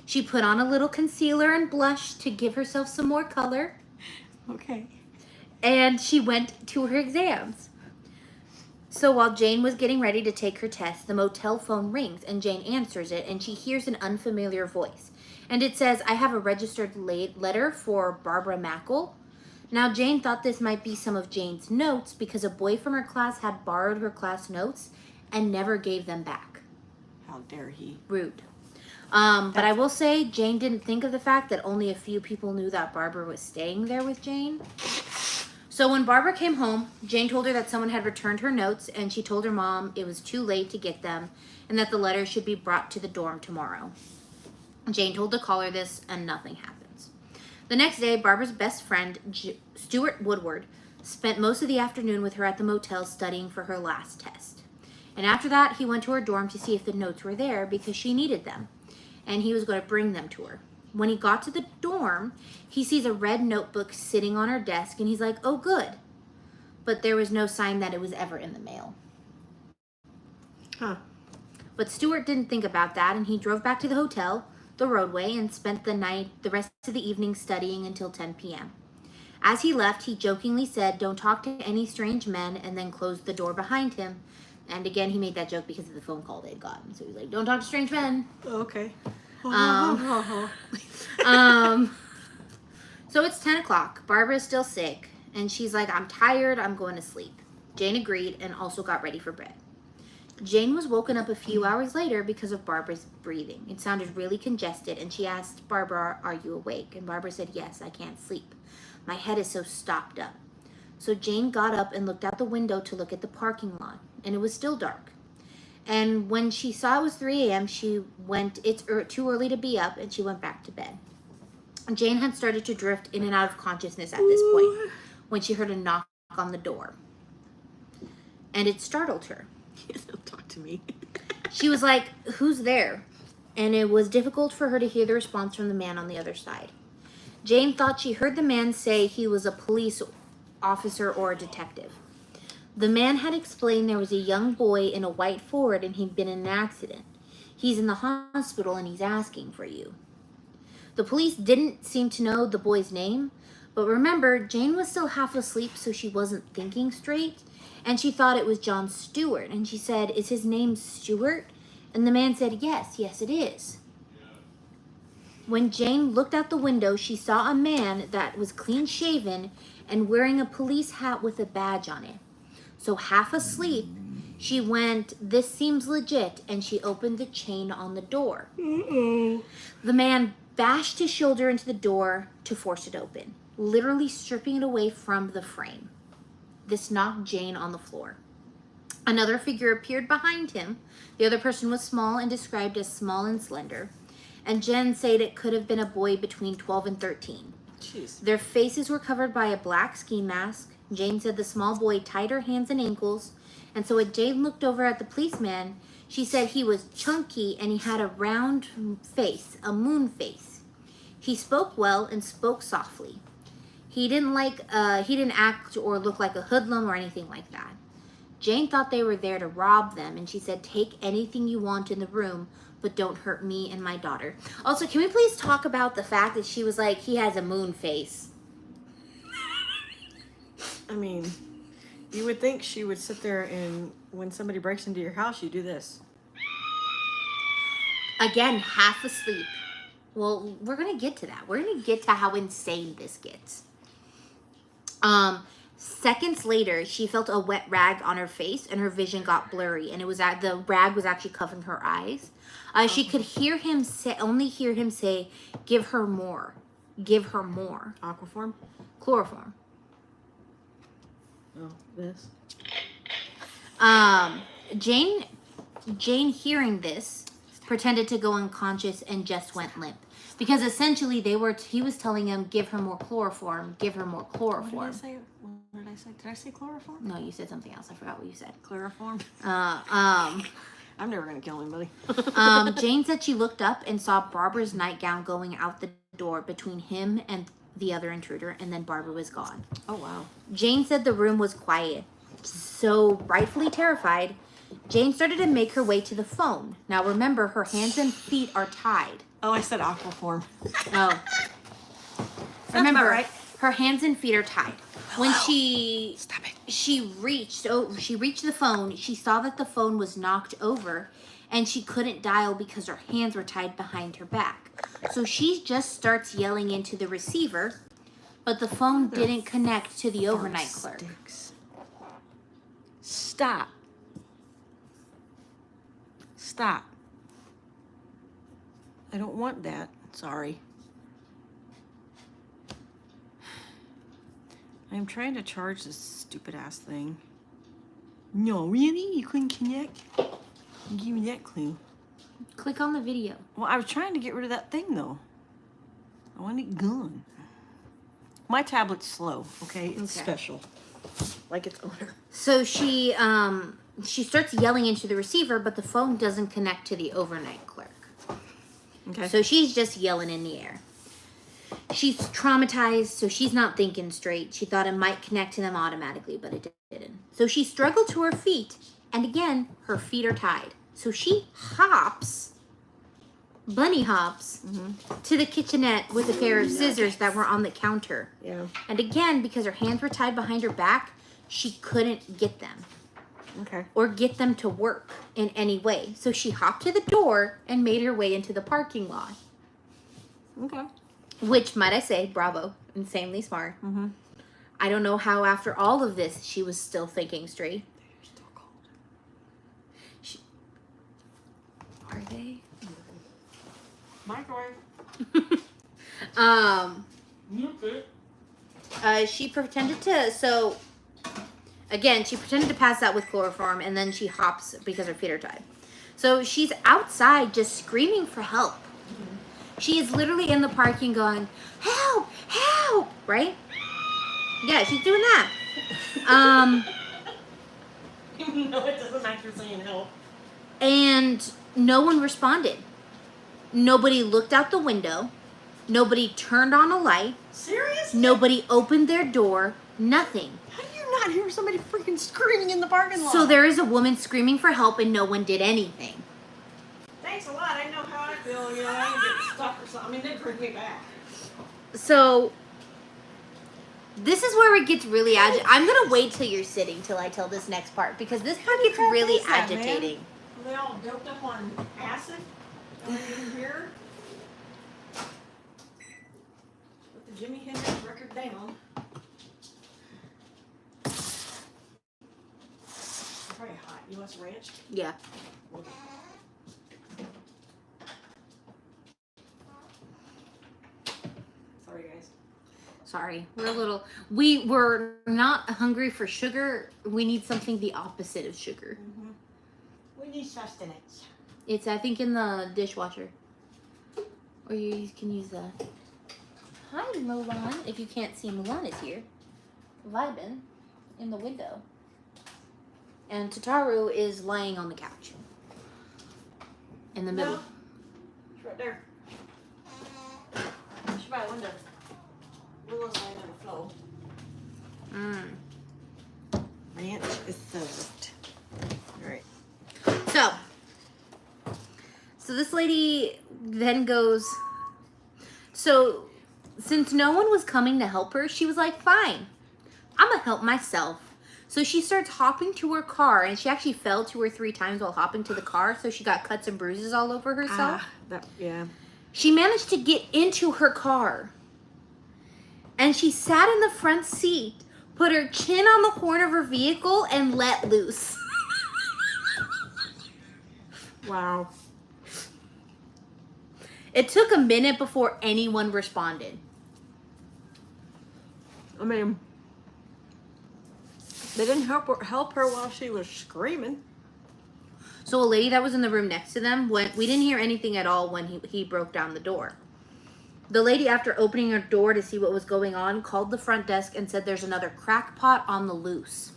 She put on a little concealer and blush to give herself some more color. Okay. And she went to her exams. So while Jane was getting ready to take her test, the motel phone rings and Jane answers it and she hears an unfamiliar voice. And it says, "I have a registered letter for Barbra Mackle." Now Jane thought this might be some of Jane's notes because a boy from her class had borrowed her class notes and never gave them back. How dare he? Rude. But I will say Jane didn't think of the fact that only a few people knew that Barbara was staying there with Jane. So when Barbara came home, Jane told her that someone had returned her notes, and she told her mom it was too late to get them and that the letter should be brought to the dorm tomorrow. Jane told the caller this, and nothing happens. The next day, Barbara's best friend, Stuart Woodward, spent most of the afternoon with her at the motel studying for her last test. And after that, he went to her dorm to see if the notes were there because she needed them, and he was going to bring them to her. When he got to the dorm, he sees a red notebook sitting on her desk, and he's like, "Oh, good." But there was no sign that it was ever in the mail. Huh. But Stuart didn't think about that, and he drove back to the hotel, the roadway, and spent the rest of the evening studying until 10 p.m. As he left, he jokingly said, "Don't talk to any strange men," and then closed the door behind him. And again, he made that joke because of the phone call they had gotten. So he was like, "Don't talk to strange men." Okay. So it's 10 o'clock. Barbara's still sick, and she's like, "I'm tired, I'm going to sleep." Jane agreed and also got ready for bed. Jane was woken up a few hours later because of Barbara's breathing. It sounded really congested, and she asked Barbara, "Are you awake?" And Barbara said, "Yes, I can't sleep. My head is so stopped up." So Jane got up and looked out the window to look at the parking lot, and it was still dark. And when she saw it was 3 a.m., she went, "It's too early to be up," and she went back to bed. Jane had started to drift in and out of consciousness at this point when she heard a knock on the door. And it startled her. Don't talk to me. She was like, "Who's there?" And it was difficult for her to hear the response from the man on the other side. Jane thought she heard the man say he was a police officer or a detective. The man had explained there was a young boy in a white Ford and he'd been in an accident. "He's in the hospital and he's asking for you." The police didn't seem to know the boy's name, but remember, Jane was still half asleep, so she wasn't thinking straight, and she thought it was John Stewart, and she said, "Is his name Stewart?" And the man said, yes, it is. When Jane looked out the window, she saw a man that was clean-shaven and wearing a police hat with a badge on it. So half asleep, she went, "This seems legit," and she opened the chain on the door. The man bashed his shoulder into the door to force it open, literally stripping it away from the frame. This knocked Jane on the floor. Another figure appeared behind him. The other person was small and described as small and slender. And Jen said it could have been a boy between 12 and 13. Jeez. Their faces were covered by a black ski mask. Jane said the small boy tied her hands and ankles And so when Jane looked over at the policeman, she said he was chunky and he had a round face, a moon face. He spoke well and spoke softly. He didn't act or look like a hoodlum or anything like that. Jane thought they were there to rob them, and she said, take anything you want in the room, but don't hurt me and my daughter. Also, can we please talk about the fact that she was like, he has a moon face? I mean, you would think she would sit there and when somebody breaks into your house, you do this. Again, half asleep. Well, we're going to get to that. We're going to get to how insane this gets. Seconds later, she felt a wet rag on her face and her vision got blurry, and the rag was actually covering her eyes. She could only hear him say, give her more. Give her more. Aquaform? Chloroform. Oh, this. Jane hearing this, pretended to go unconscious and just went limp. Because essentially he was telling him, give her more chloroform, give her more chloroform. What did I say? Did I say chloroform? No, you said something else. I forgot what you said. Chloroform? I'm never going to kill anybody. Jane said she looked up and saw Barbara's nightgown going out the door between him and the other intruder, and then Barbara was gone. Oh, wow. Jane said the room was quiet. So, rightfully terrified, Jane started to make her way to the phone. Now, remember, her hands and feet are tied. Oh, I said aquaform. Oh. Remember, right? Her hands and feet are tied. When she reached the phone, she saw that the phone was knocked over and she couldn't dial because her hands were tied behind her back. So she just starts yelling into the receiver, but the phone didn't connect to the overnight clerk. Stop. Stop. I don't want that. Sorry. I'm trying to charge this stupid ass thing. No, really? You couldn't connect? Give me that clue. Click on the video. Well, I was trying to get rid of that thing though. I want it gone. My tablet's slow, okay? It's special. Like its owner. So she starts yelling into the receiver, but the phone doesn't connect to the overnight clerk. Okay. So she's just yelling in the air. She's traumatized, so she's not thinking straight. She thought it might connect to them automatically, but it didn't. So she struggled to her feet, and again, her feet are tied. So she bunny hops, to the kitchenette with a pair of scissors that were on the counter. Yeah. And again, because her hands were tied behind her back, she couldn't get them. Okay. Or get them to work in any way. So she hopped to the door and made her way into the parking lot. Okay. Which, might I say, bravo, insanely smart. I don't know how after all of this she was still thinking straight. They're still cold. Are they? Microwave. She pretended to, again, she pretended to pass out with chloroform, and then she hops because her feet are tied. So she's outside just screaming for help. She is literally in the parking going, help, help, right? Yeah, she's doing that. No, it doesn't matter saying help. And no one responded. Nobody looked out the window. Nobody turned on a light. Seriously? Nobody opened their door. Nothing. How do you not hear somebody freaking screaming in the parking lot? So there is a woman screaming for help and no one did anything. Thanks a lot. I know how I feel. You know, I can get stuck or something. I mean, they bring me back. So this is where it gets really I'm going to wait till you're sitting till I tell this next part because this part gets really agitating. Are they all doped up on acid? Don't even hear? Put the Jimi Hendrix record down. It's probably hot. You want some ranch? Yeah. Sorry, guys. Sorry. We were not hungry for sugar. We need something the opposite of sugar. We need sustenance. It's, I think, in the dishwasher. Or you can use the... Hi, Mulan. If you can't see, Mulan is here. Vibing in the window. And Tataru is laying on the couch. In the middle. No. It's right there. She's by the window. Willow's laying on the floor. Ranch is served. Alright. So this lady then goes, so since no one was coming to help her, she was like, fine, I'm gonna help myself. So she starts hopping to her car, and she actually fell 2 or 3 times while hopping to the car, so she got cuts and bruises all over herself. Yeah. She managed to get into her car, and she sat in the front seat, put her chin on the horn of her vehicle, and let loose. Wow. It took a minute before anyone responded. I mean, they didn't help her while she was screaming. So a lady that was in the room next to them, we didn't hear anything at all when he broke down the door. The lady, after opening her door to see what was going on, called the front desk and said there's another crackpot on the loose.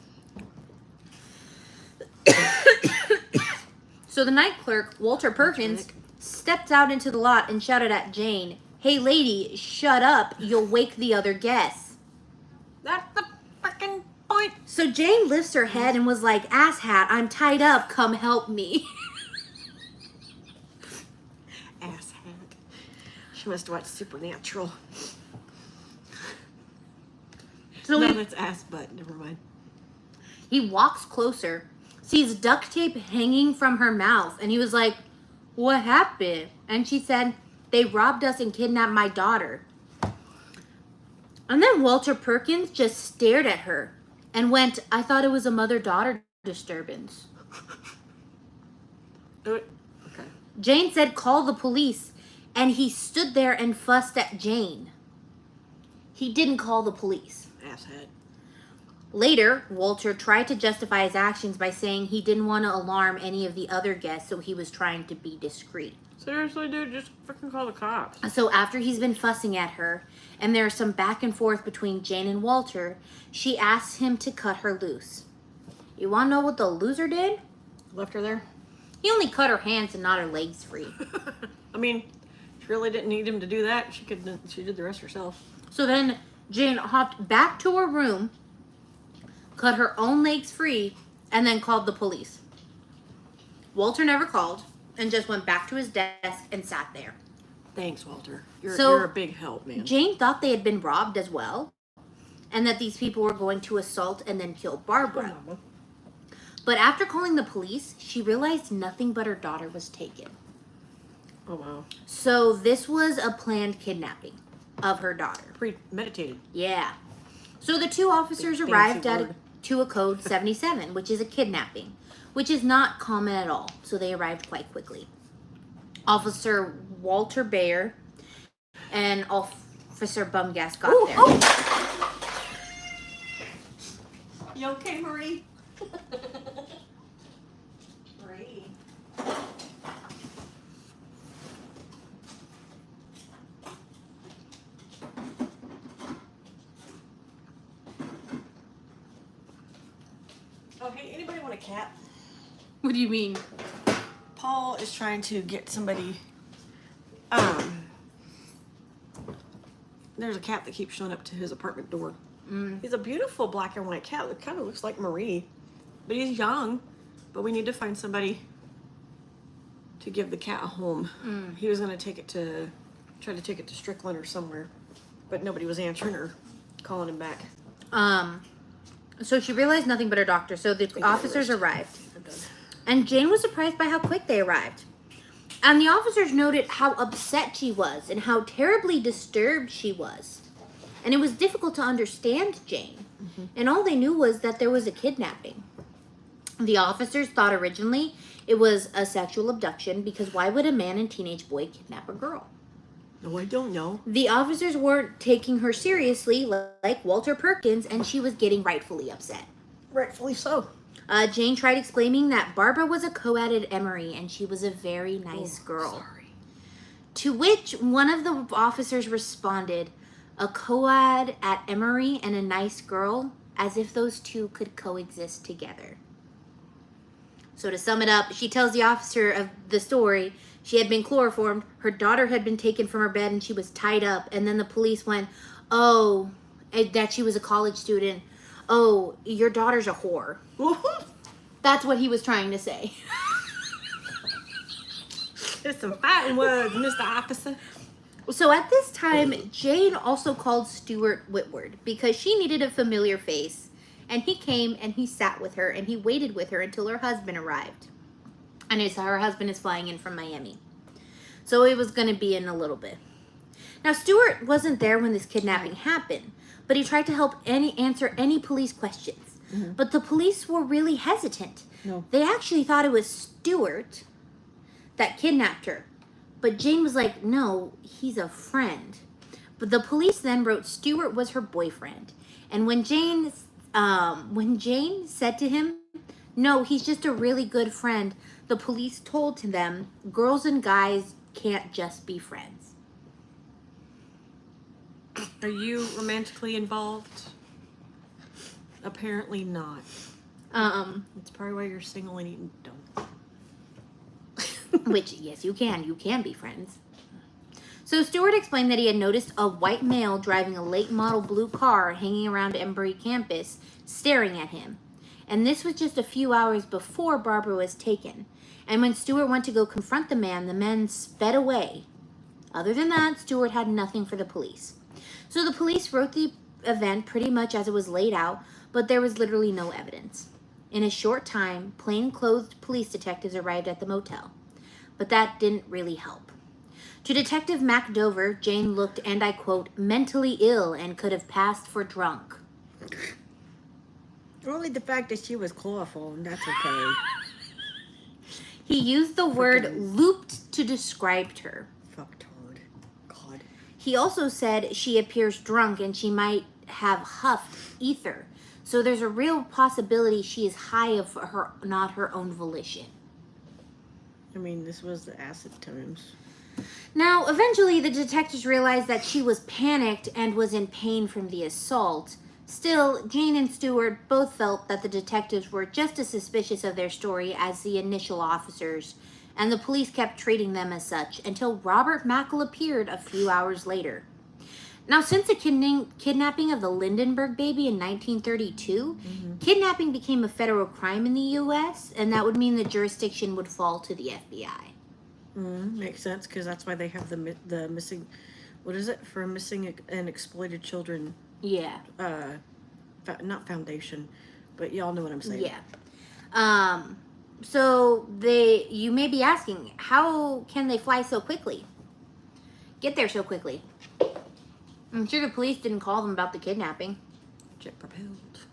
So the night clerk, Walter Perkins, stepped out into the lot and shouted at Jane, "Hey lady, shut up, you'll wake the other guests." That's the fucking point. So Jane lifts her head and was like, "Asshat, I'm tied up, come help me." Asshat. She must watch Supernatural. So No, that's ass butt. Never mind. he walks closer, sees duct tape hanging from her mouth, and he was like, "What happened?" And she said, "They robbed us and kidnapped my daughter." And then Walter Perkins just stared at her and went, "I thought it was a mother-daughter disturbance." Okay. Jane said, "Call the police," and he stood there and fussed at Jane. He didn't call the police. Asshat. Later, Walter tried to justify his actions by saying he didn't want to alarm any of the other guests, so he was trying to be discreet. Seriously, dude, just freaking call the cops. So after he's been fussing at her, and there's some back and forth between Jane and Walter, she asks him to cut her loose. You want to know what the loser did? Left her there? He only cut her hands and not her legs free. I mean, she really didn't need him to do that. She did the rest herself. So then Jane hopped back to her room, cut her own legs free, and then called the police. Walter never called and just went back to his desk and sat there. Thanks, Walter. You're a big help, man. Jane thought they had been robbed as well, and that these people were going to assault and then kill Barbara. Oh, But after calling the police, she realized nothing but her daughter was taken. oh wow. So this was a planned kidnapping of her daughter. Premeditated. Yeah. So the 2 officers Big arrived fancy to a code 77, which is a kidnapping, which is not common at all. So they arrived quite quickly. Officer Walter Bayer and Officer Bumgas got there. Oh. You okay, Marie? Marie. Oh, hey, anybody want a cat? What do you mean? Paul is trying to get somebody. There's a cat that keeps showing up to his apartment door. He's a beautiful black and white cat. It kind of looks like Marie, but he's young. But we need to find somebody to give the cat a home. He was gonna try to take it to Strickland or somewhere, but nobody was answering or calling him back. So she realized nothing but her doctor. So the officers arrived. I'm done. And Jane was surprised by how quick they arrived. And the officers noted how upset she was and how terribly disturbed she was. And it was difficult to understand Jane. And all they knew was that there was a kidnapping. The officers thought originally it was a sexual abduction because why would a man and teenage boy kidnap a girl? No, I don't know. The officers weren't taking her seriously like Walter Perkins, and she was getting rightfully upset. Rightfully so. Jane tried explaining that Barbara was a co-ed at Emory and she was a very nice girl. Sorry. To which one of the officers responded, "A co-ed at Emory and a nice girl, as if those two could coexist together." So to sum it up, she tells the officer of the story she had been chloroformed, her daughter had been taken from her bed, and she was tied up. And then the police went, oh, that she was a college student. Oh, your daughter's a whore. That's what he was trying to say. There's some fighting words, Mr. Officer. So at this time, Jane also called Stuart Whitward because she needed a familiar face. And he came and he sat with her and he waited with her until her husband arrived. And her husband is flying in from Miami. So it was going to be in a little bit. Now, Stuart wasn't there when this kidnapping happened, but he tried to help answer any police questions. Mm-hmm. But the police were really hesitant. No. They actually thought it was Stuart that kidnapped her. But Jane was like, no, he's a friend. But the police then wrote Stuart was her boyfriend. And when Jane said to him, no, he's just a really good friend, the police told to them, girls and guys can't just be friends. Are you romantically involved? Apparently not. That's probably why you're single and eating donuts. Which, yes, you can be friends. So Stewart explained that he had noticed a white male driving a late model blue car hanging around Embry campus, staring at him. And this was just a few hours before Barbara was taken. And when Stewart went to go confront the man sped away. Other than that, Stewart had nothing for the police. So the police wrote the event pretty much as it was laid out, but there was literally no evidence. In a short time, plainclothed police detectives arrived at the motel. But that didn't really help. To Detective Mac Dover, Jane looked, and I quote, mentally ill and could have passed for drunk. Only the fact that she was chloroformed, that's okay. He used the word looped to describe her. Fucktard. God. He also said she appears drunk and she might have huffed ether. So there's a real possibility she is high of her, not her own volition. I mean, this was the acid times. Now, eventually, the detectives realized that she was panicked and was in pain from the assault. Still, Jane and Stewart both felt that the detectives were just as suspicious of their story as the initial officers, and the police kept treating them as such until Robert Mackle appeared a few hours later. Now, since the kidnapping of the Lindenberg baby in 1932, kidnapping became a federal crime in the U.S., and that would mean the jurisdiction would fall to the FBI. Makes sense, because that's why they have the missing, what is it, for missing and exploited children. Yeah. Not foundation, but y'all know what I'm saying. Yeah. So you may be asking, how can they fly so quickly? Get there so quickly? I'm sure the police didn't call them about the kidnapping. Jet propelled.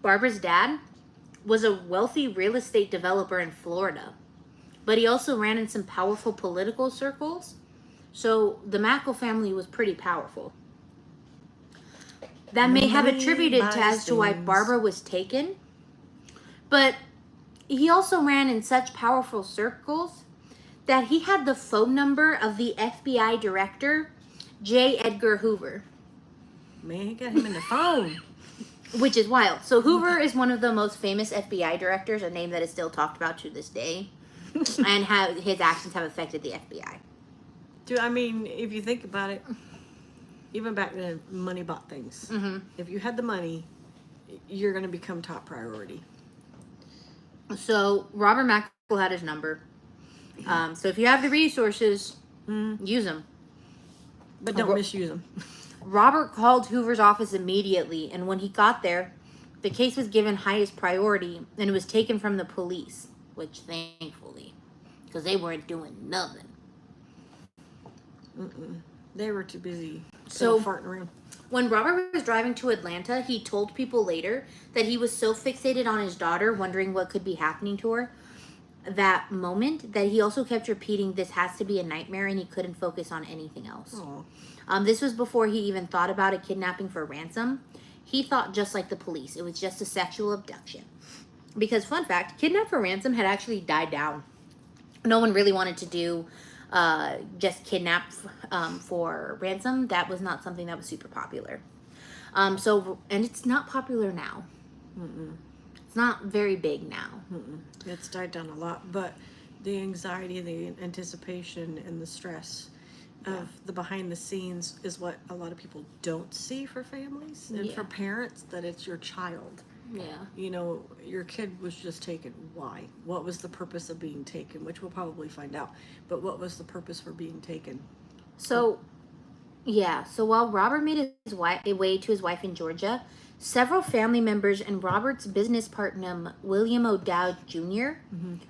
Barbara's dad was a wealthy real estate developer in Florida, but he also ran in some powerful political circles, so the Mackle family was pretty powerful. That may have attributed as to why Barbara was taken, but he also ran in such powerful circles that he had the phone number of the FBI director, J. Edgar Hoover. Man, he got him in the phone. Which is wild. So Hoover is one of the most famous FBI directors, a name that is still talked about to this day, and how his actions have affected the FBI. Dude, I mean, if you think about it, even back then, money bought things. Mm-hmm. If you had the money, you're going to become top priority. So Robert Mackle had his number. So if you have the resources, use them. But don't misuse them. Robert called Hoover's office immediately, and when he got there, the case was given highest priority, and it was taken from the police, which thankfully, because they weren't doing nothing. They were too busy farting around. When Robert was driving to Atlanta, he told people later that he was so fixated on his daughter, wondering what could be happening to her, that moment, that he also kept repeating, this has to be a nightmare, and he couldn't focus on anything else. This was before he even thought about a kidnapping for ransom. He thought just like the police. It was just a sexual abduction. Because, fun fact, kidnap for ransom had actually died down. No one really wanted to do just kidnap for ransom. That was not something that was super popular. And it's not popular now. It's not very big now. It's died down a lot, but the anxiety, the anticipation, and the stress of the behind the scenes is what a lot of people don't see for families and for parents, that it's your child. Yeah. You know, your kid was just taken. Why? What was the purpose of being taken? Which we'll probably find out. But what was the purpose for being taken? So, so while Robert made his way to his wife in Georgia, several family members and Robert's business partner, William O'Dowd Jr.,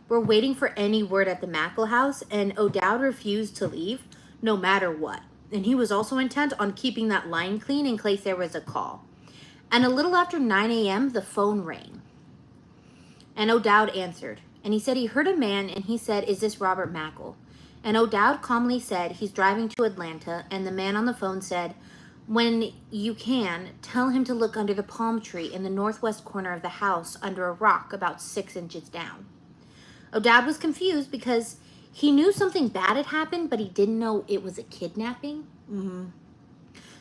were waiting for any word at the Mackle house, and O'Dowd refused to leave no matter what. And he was also intent on keeping that line clean in case there was a call. And a little after 9 a.m., the phone rang. And O'Dowd answered. And he said he heard a man, and he said, "Is this Robert Mackle?" And O'Dowd calmly said, "He's driving to Atlanta." And the man on the phone said, "When you can, tell him to look under the palm tree in the northwest corner of the house under a rock about 6 inches down." O'Dowd was confused because he knew something bad had happened, but he didn't know it was a kidnapping.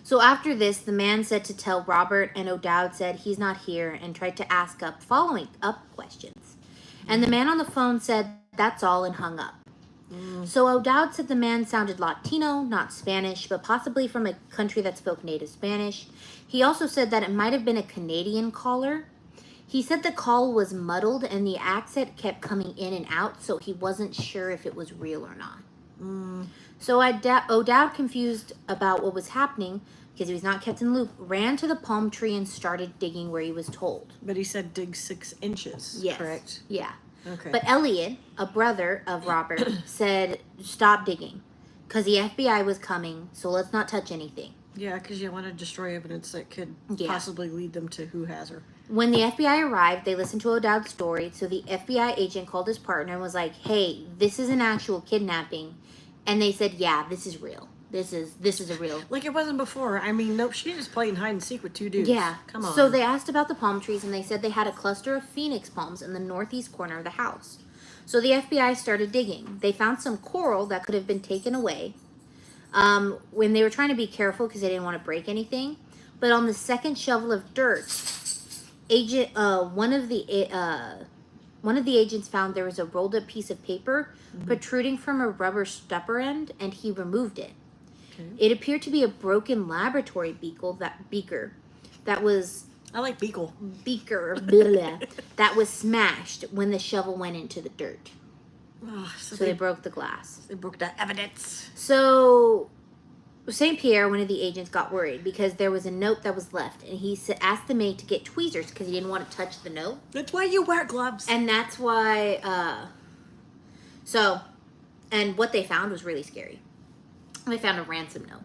So after this, the man said to tell Robert, and O'Dowd said he's not here and tried to ask following up questions. And the man on the phone said that's all and hung up. So O'Dowd said the man sounded Latino, not Spanish, but possibly from a country that spoke native Spanish. He also said that it might have been a Canadian caller. He said the call was muddled and the accent kept coming in and out, so he wasn't sure if it was real or not. So O'Dowd, confused about what was happening, because he was not kept in the loop, ran to the palm tree and started digging where he was told. But he said dig 6 inches, Yes. correct? Yeah. Okay. But Elliot, a brother of Robert, said, "Stop digging, because the FBI was coming, so let's not touch anything." Yeah, because you want to destroy evidence that could possibly lead them to who has her. When the FBI arrived, they listened to O'Dowd's story, so the FBI agent called his partner and was like, "Hey, this is an actual kidnapping." And they said, "Yeah, this is real. This is a real..." Like it wasn't before. I mean, nope, she just playing hide and seek with 2 dudes. Yeah. Come on. So they asked about the palm trees, and they said they had a cluster of phoenix palms in the northeast corner of the house. So the FBI started digging. They found some coral that could have been taken away. When they were trying to be careful because they didn't want to break anything. But on the second shovel of dirt, one of the agents found there was a rolled up piece of paper protruding from a rubber stopper end, and he removed it. Okay. It appeared to be a broken laboratory beaker that was that was smashed when the shovel went into the dirt. Oh, So they broke the glass. They broke that evidence. So St. Pierre, one of the agents, got worried because there was a note that was left, and he asked the maid to get tweezers because he didn't want to touch the note. That's why you wear gloves. And that's why, and what they found was really scary. They found a ransom note.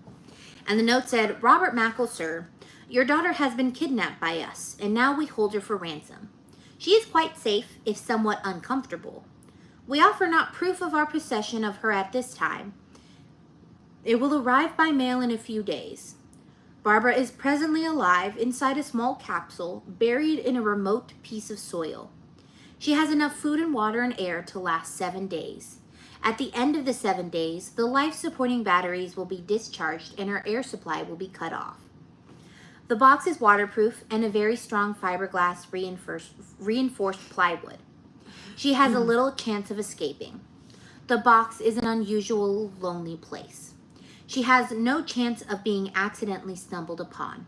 And the note said, "Robert Mackle, sir, your daughter has been kidnapped by us, and now we hold her for ransom. She is quite safe, if somewhat uncomfortable. We offer not proof of our possession of her at this time. It will arrive by mail in a few days. Barbara is presently alive inside a small capsule buried in a remote piece of soil. She has enough food and water and air to last 7 days. At the end of the 7 days, the life-supporting batteries will be discharged and her air supply will be cut off. The box is waterproof and a very strong fiberglass reinforced plywood. She has a little chance of escaping. The box is an unusual, lonely place. She has no chance of being accidentally stumbled upon."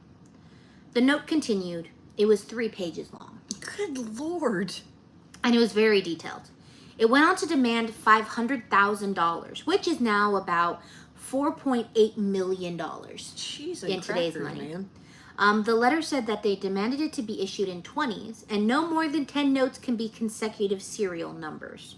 The note continued. It was 3 pages long. Good Lord. And it was very detailed. It went on to demand $500,000, which is now about $4.8 million Jeez, in today's crackers, money. Man. The letter said that they demanded it to be issued in 20s, and no more than 10 notes can be consecutive serial numbers.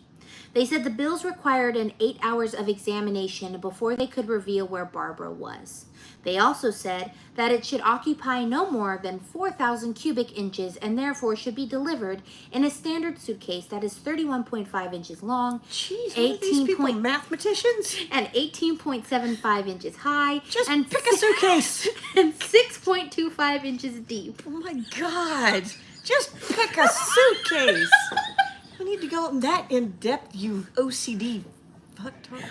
They said the bills required 8 hours of examination before they could reveal where Barbara was. They also said that it should occupy no more than 4,000 cubic inches and therefore should be delivered in a standard suitcase that is 31.5 inches long, Jeez, what are these people, mathematicians? and 18.75 inches high, Just and pick a suitcase. and 6.25 inches deep. Oh my God. Just pick a suitcase. We need to go that in depth, you OCD fuck, Tony?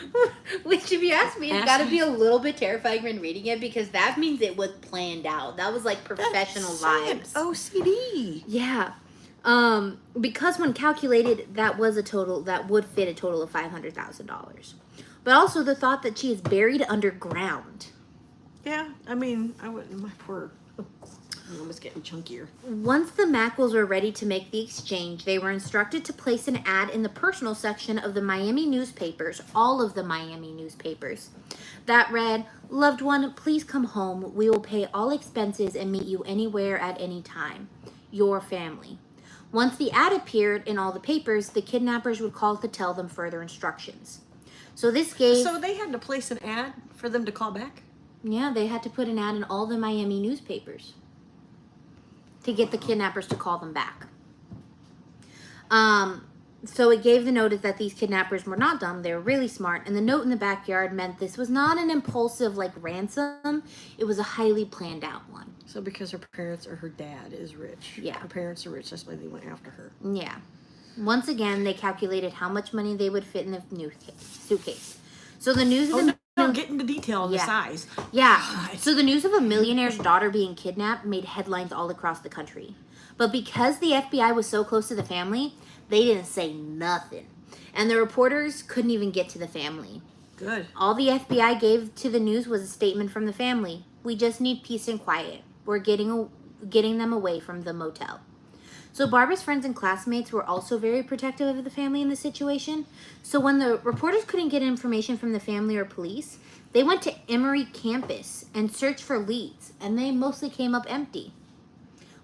Which, if you ask me, it's Ask got to me. be a little bit terrifying when reading it because that means it was planned out. That was like professional vibes. OCD. Yeah. Because when calculated, that would fit a total of $500,000. But also the thought that she is buried underground. Yeah, I mean, I wouldn't. My poor. I'm almost getting chunkier. Once the Mackles were ready to make the exchange, they were instructed to place an ad in the personal section of the Miami newspapers, all of the Miami newspapers, that read, "Loved one, please come home. We will pay all expenses and meet you anywhere at any time. Your family." Once the ad appeared in all the papers, the kidnappers would call to tell them further instructions. So this gave... So they had to place an ad for them to call back? Yeah, they had to put an ad in all the Miami newspapers to get the kidnappers to call them back. So it gave the notice that these kidnappers were not dumb, they were really smart, and the note in the backyard meant this was not an impulsive, like, ransom, it was a highly planned out one. So because her parents or her dad is rich. Yeah. Her parents are rich, that's why they went after her. Yeah. Once again, they calculated how much money they would fit in the new suitcase. So the news of No, get into detail on the Yeah. size. Yeah. God. So the news of a millionaire's daughter being kidnapped made headlines all across the country. But because the FBI was so close to the family, they didn't say nothing. And the reporters couldn't even get to the family. Good. All the FBI gave to the news was a statement from the family. "We just need peace and quiet. We're getting them away from the motel." So Barbara's friends and classmates were also very protective of the family in this situation. So when the reporters couldn't get information from the family or police, they went to Emory campus and searched for leads, and they mostly came up empty.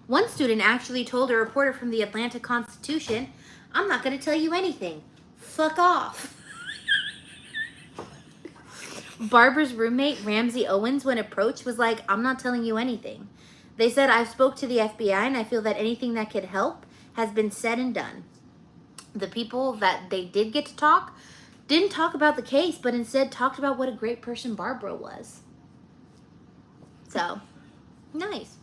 One student actually told a reporter from the Atlanta Constitution, "I'm not going to tell you anything. Fuck off." Barbara's roommate, Ramsey Owens, when approached, was like, "I'm not telling you anything." They said, "I've spoke to the FBI and I feel that anything that could help has been said and done." The people that they did get to talk didn't talk about the case, but instead talked about what a great person Barbara was. So, nice.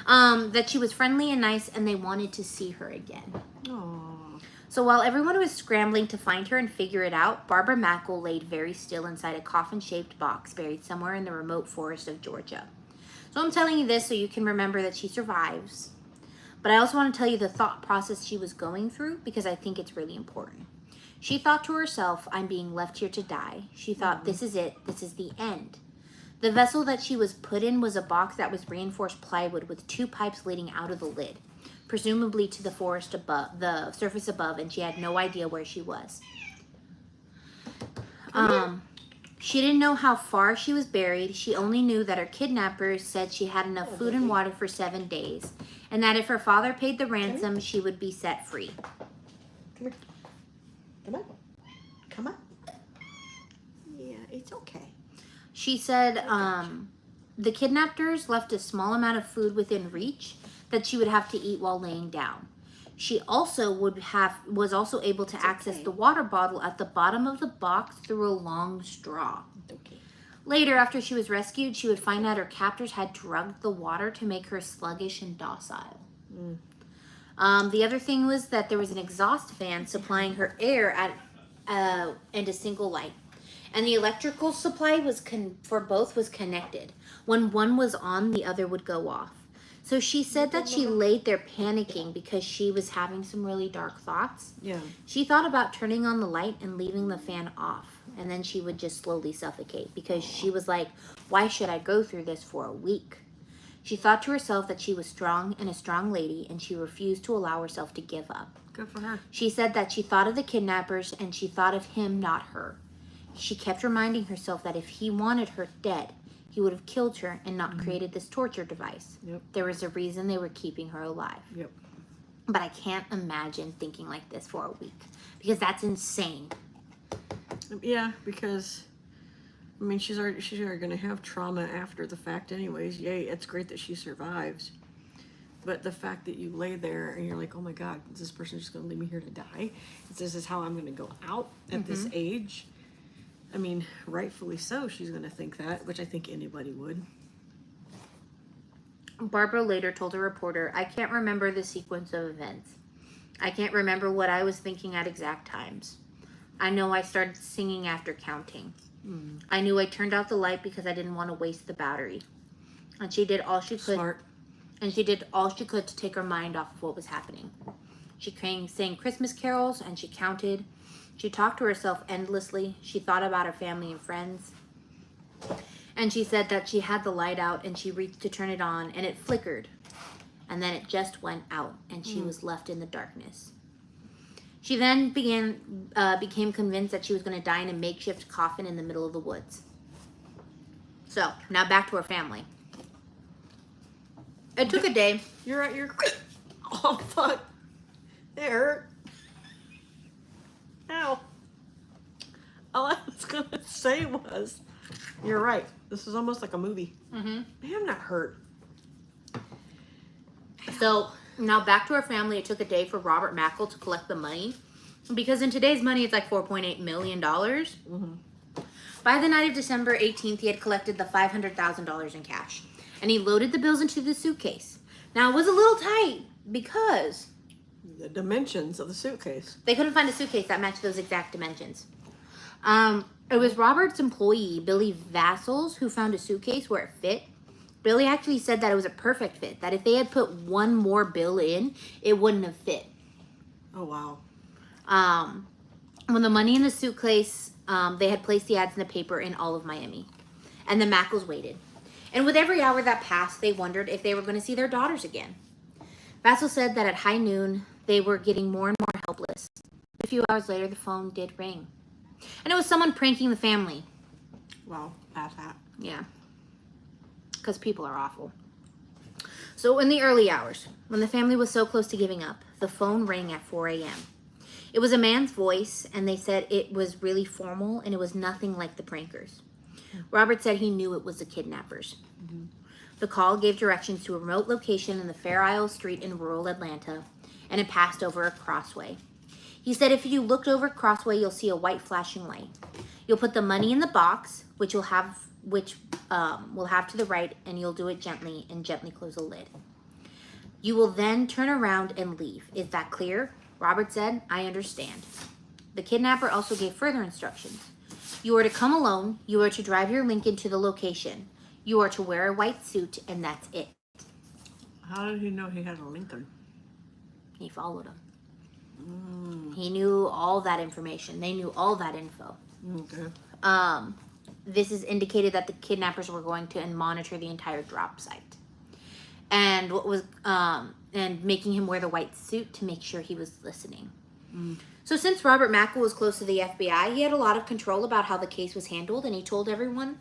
That she was friendly and nice and they wanted to see her again. Aww. So while everyone was scrambling to find her and figure it out, Barbara Mackle laid very still inside a coffin-shaped box buried somewhere in the remote forest of Georgia. So I'm telling you this so you can remember that she survives. But I also want to tell you the thought process she was going through because I think it's really important. She thought to herself, "I'm being left here to die." She thought, "This is it. This is the end." The vessel that she was put in was a box that was reinforced plywood with 2 pipes leading out of the lid, presumably to the forest above, the surface above, and she had no idea where she was. She didn't know how far she was buried. She only knew that her kidnappers said she had enough food and water for 7 days, and that if her father paid the ransom, she would be set free. Come here. Come on. Come on. Yeah, it's okay. She said the kidnappers left a small amount of food within reach that she would have to eat while laying down. She also was also able to access the water bottle at the bottom of the box through a long straw. Okay. Later, after she was rescued, she would find out her captors had drugged the water to make her sluggish and docile. The other thing was that there was an exhaust fan supplying her air and a single light. And the electrical supply for both was connected. When one was on, the other would go off. So she said that she laid there panicking because she was having some really dark thoughts. Yeah. She thought about turning on the light and leaving the fan off, and then she would just slowly suffocate because she was like, "Why should I go through this for a week?" She thought to herself that she was strong and a strong lady, and she refused to allow herself to give up. Good for her. She said that she thought of the kidnappers and she thought of him, not her. She kept reminding herself that if he wanted her dead, he would have killed her and not created this torture device. Yep. There was a reason they were keeping her alive. Yep. But I can't imagine thinking like this for a week because that's insane. Yeah, because I mean she's already gonna have trauma after the fact anyways. Yay, it's great that she survives. But the fact that you lay there and you're like, "Oh my God, is this person just gonna leave me here to die? This is how I'm gonna go out at this age." I mean, rightfully so, she's gonna think that, which I think anybody would. Barbara later told a reporter, "I can't remember the sequence of events. I can't remember what I was thinking at exact times. I know I started singing after counting. I knew I turned out the light because I didn't want to waste the battery. And she did all she could. Smart. And she did all she could to take her mind off of what was happening. She sang Christmas carols and she counted. She talked to herself endlessly. She thought about her family and friends. And she said that she had the light out and she reached to turn it on and it flickered. And then it just went out and she was left in the darkness. She then became convinced that she was going to die in a makeshift coffin in the middle of the woods. So, now back to her family. It took a day. You're at your. Oh fuck! It hurt. Ow. All I was gonna say was, you're right. This is almost like a movie. Man, I'm not hurt. So, now back to her family. It took a day for Robert Mackle to collect the money. Because in today's money, it's like $4.8 million. By the night of December 18th, he had collected the $500,000 in cash. And he loaded the bills into the suitcase. Now, it was a little tight because The dimensions of the suitcase. they couldn't find a suitcase that matched those exact dimensions. It was Robert's employee, Billy Vassals, who found a suitcase where it fit. Billy actually said that it was a perfect fit, that if they had put one more bill in, it wouldn't have fit. Oh wow. When the money in the suitcase, they had placed the ads in the paper in all of Miami. And the Mackles waited. And with every hour that passed, they wondered if they were going to see their daughters again. Vassal said that at high noon, they were getting more and more helpless. A few hours later, the phone did ring. And it was someone pranking the family. Wow. That's that. Yeah. Because people are awful. So in the early hours, when the family was so close to giving up, the phone rang at 4 a.m. It was a man's voice, and they said it was really formal, and it was nothing like the prankers. Robert said he knew it was the kidnappers. The call gave directions to a remote location in the Fair Isle Street in rural Atlanta, and it passed over a crossway. He said if you looked over crossway, you'll see a white flashing light. You'll put the money in the box, which will have to the right, and you'll do it gently and gently close the lid. You will then turn around and leave. Is that clear? Robert said, I understand. The kidnapper also gave further instructions. You are to come alone. You are to drive your Lincoln to the location. You are to wear a white suit, and that's it. How did he know he had a Lincoln? He followed him. He knew all that information. They knew all that info. Okay. This is indicated that the kidnappers were going to monitor the entire drop site. And and making him wear the white suit to make sure he was listening. So since Robert Mackle was close to the FBI, he had a lot of control about how the case was handled, and he told everyone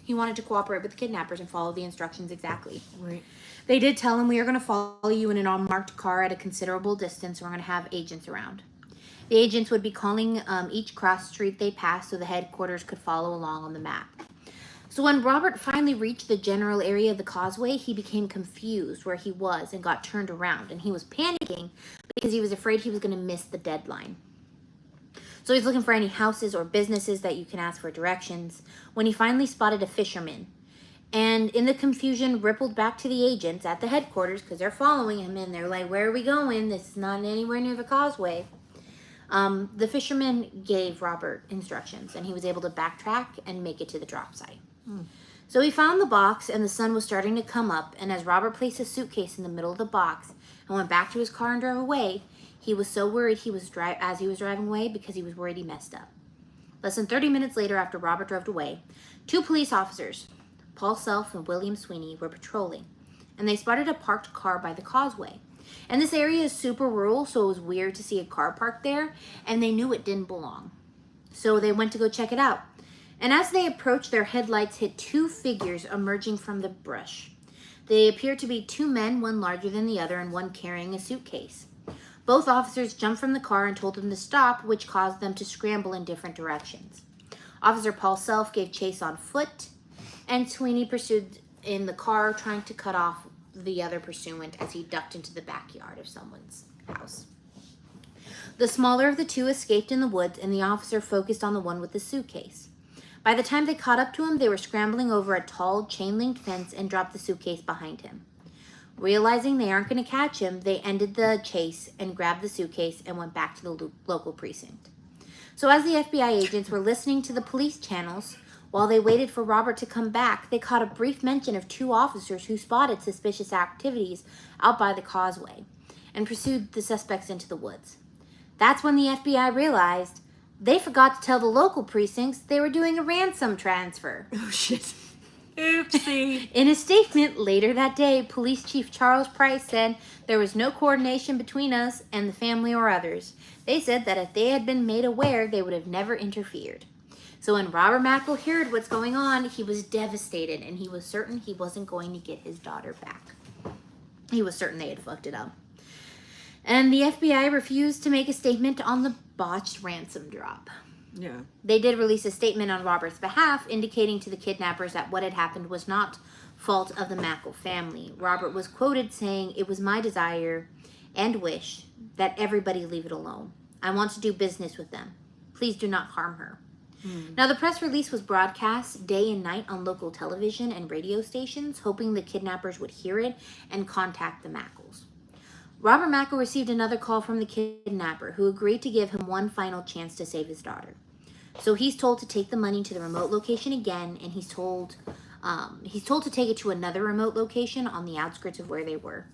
he wanted to cooperate with the kidnappers and follow the instructions exactly. Right. They did tell him, we are going to follow you in an unmarked car at a considerable distance, and we're going to have agents around. The agents would be calling each cross street they passed so the headquarters could follow along on the map. So when Robert finally reached the general area of the causeway, he became confused where he was and got turned around. And he was panicking because he was afraid he was going to miss the deadline. So he's looking for any houses or businesses that you can ask for directions when he finally spotted a fisherman. And in the confusion, rippled back to the agents at the headquarters because they're following him and they're like, where are we going? This is not anywhere near the causeway. The fisherman gave Robert instructions and he was able to backtrack and make it to the drop site. So he found the box and the sun was starting to come up, and as Robert placed a suitcase in the middle of the box and went back to his car and drove away, he was so worried as he was driving away because he was worried he messed up. Less than 30 minutes later, after Robert drove away, 2 police officers, Paul Self and William Sweeney, were patrolling, and they spotted a parked car by the causeway. And this area is super rural, so it was weird to see a car parked there, and they knew it didn't belong. So they went to go check it out. And as they approached, their headlights hit 2 figures emerging from the brush. They appeared to be 2 men, one larger than the other and one carrying a suitcase. Both officers jumped from the car and told them to stop, which caused them to scramble in different directions. Officer Paul Self gave chase on foot, and Sweeney pursued in the car, trying to cut off the other pursuant as he ducked into the backyard of someone's house. The smaller of the 2 escaped in the woods, and the officer focused on the one with the suitcase. By the time they caught up to him, they were scrambling over a tall chain-link fence and dropped the suitcase behind him. Realizing they aren't going to catch him, they ended the chase and grabbed the suitcase and went back to the local precinct. So as the FBI agents were listening to the police channels while they waited for Robert to come back, they caught a brief mention of 2 officers who spotted suspicious activities out by the causeway and pursued the suspects into the woods. That's when the FBI realized they forgot to tell the local precincts they were doing a ransom transfer. Oh, shit. Oopsie. In a statement later that day, Police Chief Charles Price said there was no coordination between us and the family or others. They said that if they had been made aware, they would have never interfered. So when Robert Mackle heard what's going on, he was devastated, and he was certain he wasn't going to get his daughter back. He was certain they had fucked it up. And the FBI refused to make a statement on the botched ransom drop. Yeah. They did release a statement on Robert's behalf, indicating to the kidnappers that what had happened was not fault of the Mackle family. Robert was quoted saying, "It was my desire and wish that everybody leave it alone. I want to do business with them. Please do not harm her." Now, the press release was broadcast day and night on local television and radio stations, hoping the kidnappers would hear it and contact the Mackles. Robert Mackle received another call from the kidnapper, who agreed to give him one final chance to save his daughter. So he's told to take the money to the remote location again, and he's told to take it to another remote location on the outskirts of where they were.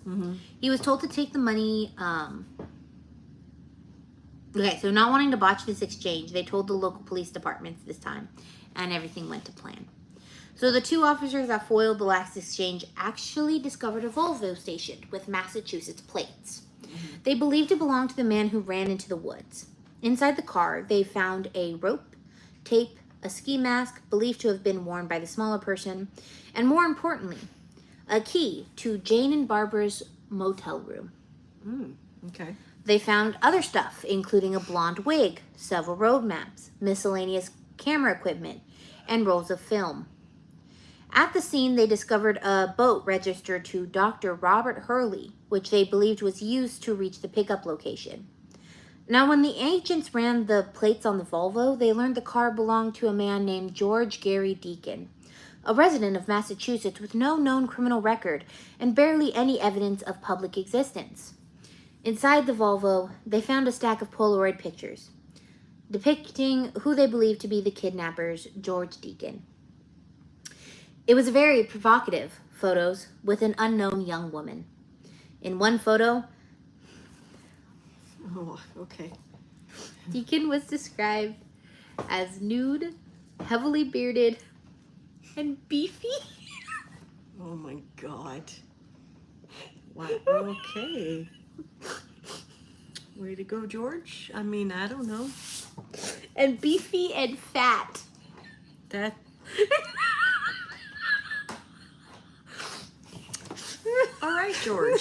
He was told to take the money. Okay, so not wanting to botch this exchange, they told the local police departments this time, and everything went to plan. So the 2 officers that foiled the last exchange actually discovered a Volvo station with Massachusetts plates. They believed it belonged to the man who ran into the woods. Inside the car, they found a rope, tape, a ski mask believed to have been worn by the smaller person, and more importantly, a key to Jane and Barbara's motel room. Okay. They found other stuff, including a blonde wig, several road maps, miscellaneous camera equipment, and rolls of film. At the scene, they discovered a boat registered to Dr. Robert Hurley, which they believed was used to reach the pickup location. Now, when the agents ran the plates on the Volvo, they learned the car belonged to a man named George Gary Deacon, a resident of Massachusetts with no known criminal record and barely any evidence of public existence. Inside the Volvo, they found a stack of Polaroid pictures depicting who they believed to be the kidnappers, George Deacon. It was very provocative photos with an unknown young woman. In one photo, Oh, okay. Deacon was described as nude, heavily bearded, and beefy. Oh, my God. Wow. Okay. Way to go, George. I mean, I don't know. And beefy and fat. That... All right, George.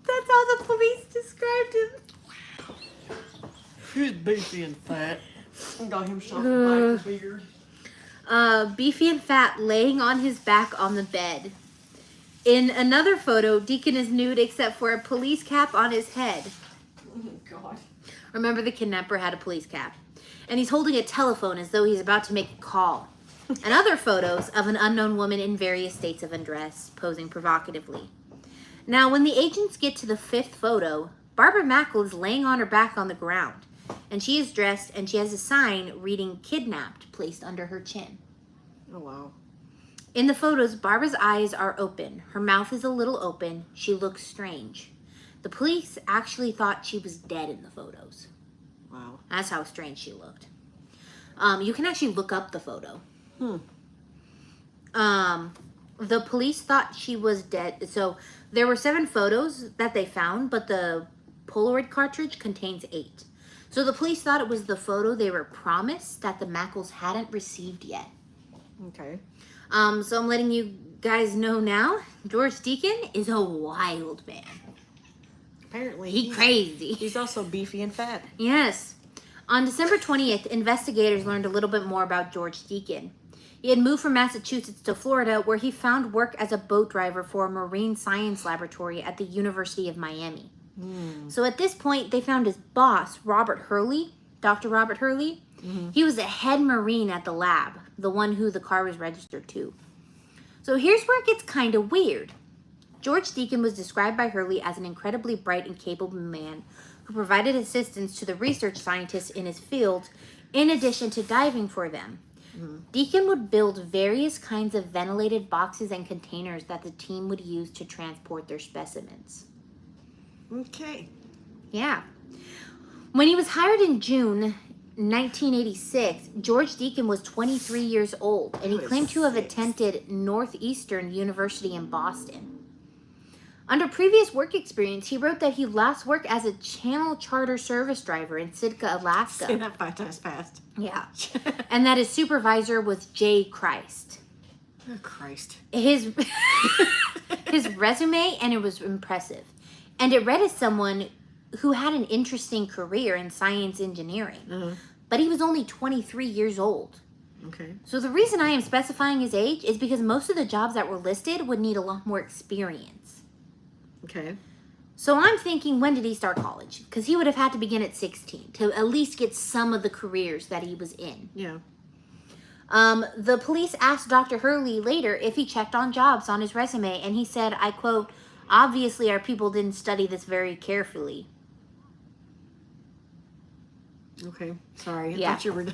That's how the police described him. He's beefy and fat. Got himself a biker beard. Beefy and fat, laying on his back on the bed. In another photo, Deacon is nude except for a police cap on his head. Oh, God. Remember, the kidnapper had a police cap. And he's holding a telephone as though he's about to make a call. And other photos of an unknown woman in various states of undress, posing provocatively. Now, when the agents get to the 5th photo, Barbara Mackle is laying on her back on the ground. And she is dressed, and she has a sign reading "Kidnapped" placed under her chin. Oh, wow. In the photos, Barbara's eyes are open. Her mouth is a little open. She looks strange. The police actually thought she was dead in the photos. Wow. That's how strange she looked. You can actually look up the photo. The police thought she was dead. So there were 7 photos that they found, but the Polaroid cartridge contains 8. So the police thought it was the photo they were promised that the Mackles hadn't received yet. Okay. So I'm letting you guys know now, George Deacon is a wild man. Apparently. He's crazy. He's also beefy and fat. Yes. On December 20th, investigators learned a little bit more about George Deacon. He had moved from Massachusetts to Florida, where he found work as a boat driver for a marine science laboratory at the University of Miami. So at this point, they found his boss, Robert Hurley, Dr. Robert Hurley. He was the head marine at the lab, the one who the car was registered to. So here's where it gets kind of weird. George Deacon was described by Hurley as an incredibly bright and capable man who provided assistance to the research scientists in his field in addition to diving for them. Deacon would build various kinds of ventilated boxes and containers that the team would use to transport their specimens. Okay. Yeah. When he was hired in June 1986, George Deacon was 23 years old, and he claimed to have attended Northeastern University in Boston. Under previous work experience, he wrote that he last worked as a Channel Charter service driver in Sitka, Alaska. Say that 5 times fast. Yeah. And that his supervisor was J. Christ. Oh, Christ. His resume, and it was impressive. And it read as someone who had an interesting career in science engineering. But he was only 23 years old. Okay. So the reason I am specifying his age is because most of the jobs that were listed would need a lot more experience. Okay. So I'm thinking, when did he start college? Because he would have had to begin at 16 to at least get some of the careers that he was in. Yeah. The police asked Dr. Hurley later if he checked on jobs on his resume, and he said, I quote, "Obviously our people didn't study this very carefully." Okay. Sorry. I Yeah. thought you were...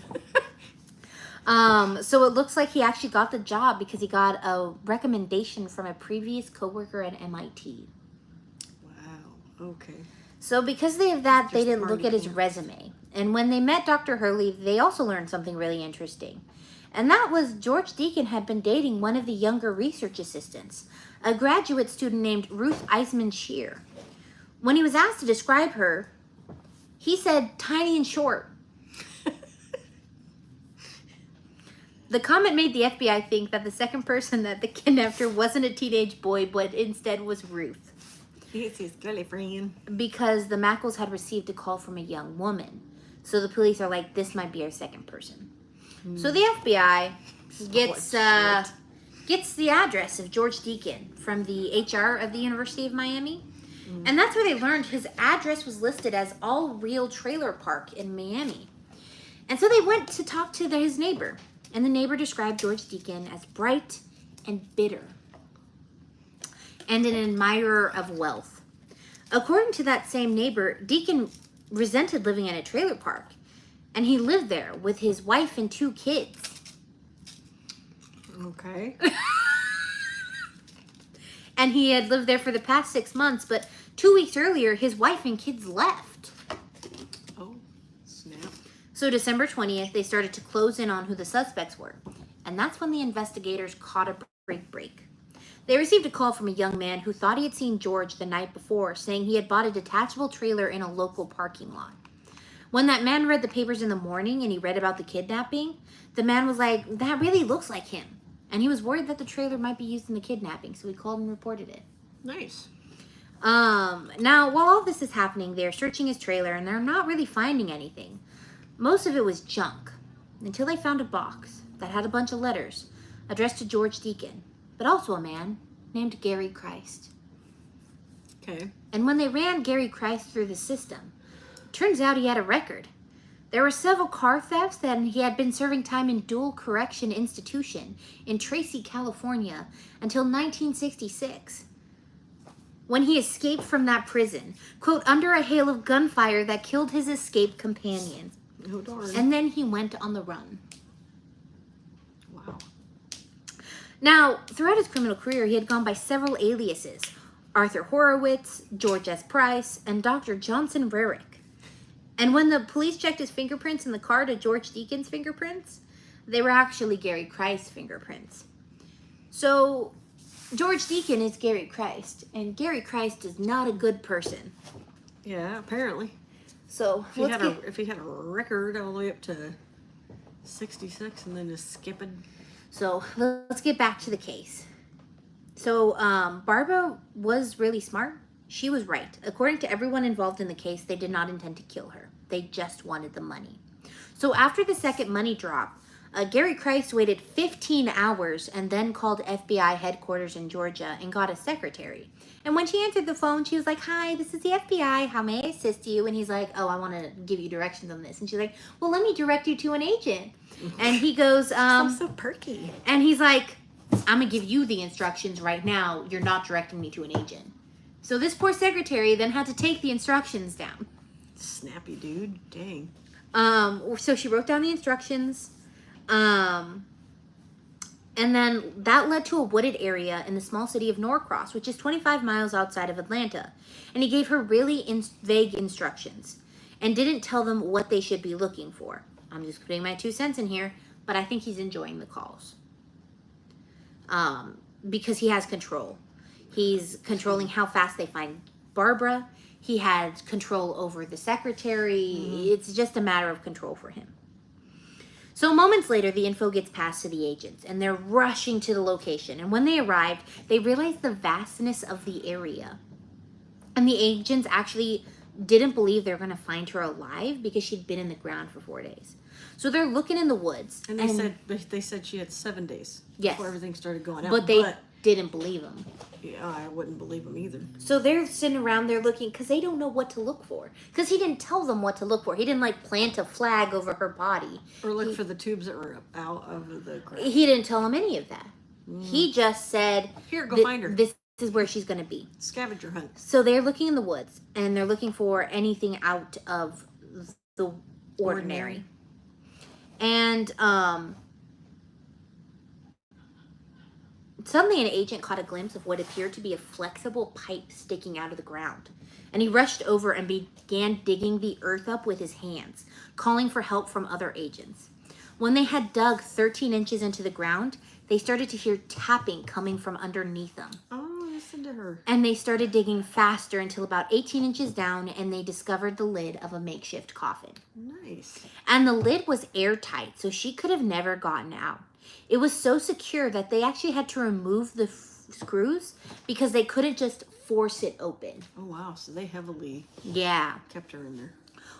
So it looks like he actually got the job because he got a recommendation from a previous coworker at MIT. Wow. Okay. So because of that, they Just didn't look party at his pants. resume. And when they met Dr. Hurley, they also learned something really interesting. And that was George Deacon had been dating one of the younger research assistants, a graduate student named Ruth Eisman Shear. When he was asked to describe her, he said, "tiny and short." The comment made the FBI think that the second person that they kidnapped her wasn't a teenage boy, but instead was Ruth, He's his girlfriend. because the Mackles had received a call from a young woman. So the police are like, this might be our second person. So the FBI gets the address of George Deacon from the HR of the University of Miami. And that's where they learned his address was listed as All Real Trailer Park in Miami. And so they went to talk to his neighbor. And the neighbor described George Deacon as bright and bitter and an admirer of wealth. According to that same neighbor, Deacon resented living in a trailer park, and he lived there with his wife and 2 kids. Okay. And he had lived there for the past 6 months, but 2 weeks earlier, his wife and kids left. Oh, snap. So December 20th, they started to close in on who the suspects were. And that's when the investigators caught a break. They received a call from a young man who thought he had seen George the night before, saying he had bought a detachable trailer in a local parking lot. When that man read the papers in the morning and he read about the kidnapping, the man was like, that really looks like him. And he was worried that the trailer might be used in the kidnapping, so he called and reported it. Nice. Now, while all this is happening, they're searching his trailer and they're not really finding anything. Most of it was junk, until they found a box that had a bunch of letters addressed to George Deacon, but also a man named Gary Christ. Okay. And when they ran Gary Christ through the system, turns out he had a record. There were several car thefts, and he had been serving time in dual correction institution in Tracy, California until 1966. When he escaped from that prison, quote, under a hail of gunfire that killed his escaped companion. Oh, darn. And then he went on the run. Wow. Now, throughout his criminal career, he had gone by several aliases: Arthur Horowitz, George S. Price, and Dr. Johnson Rarick. And when the police checked his fingerprints in the car to George Deacon's fingerprints, they were actually Gary Christ's fingerprints. So, George Deacon is Gary Christ, and Gary Christ is not a good person. Yeah, apparently. So, If he had a record all the way up to 66 and then just skipping. So let's get back to the case. So Barbara was really smart. She was right. According to everyone involved in the case, they did not intend to kill her. They just wanted the money. So after the second money drop, Gary Christ waited 15 hours and then called FBI headquarters in Georgia and got a secretary. And when she answered the phone, she was like, "Hi, this is the FBI. How may I assist you?" And he's like, "Oh, I want to give you directions on this." And she's like, "Well, let me direct you to an agent." And he goes, I'm so perky. and he's like, "I'm going to give you the instructions right now. You're not directing me to an agent." So this poor secretary then had to take the instructions down. Snappy dude. Dang. So she wrote down the instructions. And then that led to a wooded area in the small city of Norcross, which is 25 miles outside of Atlanta. And he gave her really vague instructions and didn't tell them what they should be looking for. I'm just putting my 2 cents in here, but I think he's enjoying the calls. Because he has control. He's controlling how fast they find Barbara. He had control over the secretary. It's just a matter of control for him. So moments later, the info gets passed to the agents, and they're rushing to the location. And when they arrived, they realized the vastness of the area. And the agents actually didn't believe they were going to find her alive because she'd been in the ground for 4 days. So they're looking in the woods. And they said she had 7 days before everything started going out. But they didn't believe them. Yeah, I wouldn't believe them either. So they're sitting around there looking because they don't know what to look for. Because he didn't tell them what to look for. He didn't like plant a flag over her body. Or look for the tubes that were out of the ground. He didn't tell them any of that. He just said, "Here, go find her. This is where she's going to be." Scavenger hunt. So they're looking in the woods and they're looking for anything out of the ordinary. And suddenly an agent caught a glimpse of what appeared to be a flexible pipe sticking out of the ground. And he rushed over and began digging the earth up with his hands, calling for help from other agents. When they had dug 13 inches into the ground, they started to hear tapping coming from underneath them. Oh, listen to her. And they started digging faster until about 18 inches down, and they discovered the lid of a makeshift coffin. Nice. And the lid was airtight, so she could have never gotten out. It was so secure that they actually had to remove the screws because they couldn't just force it open. Oh, wow. So they heavily kept her in there.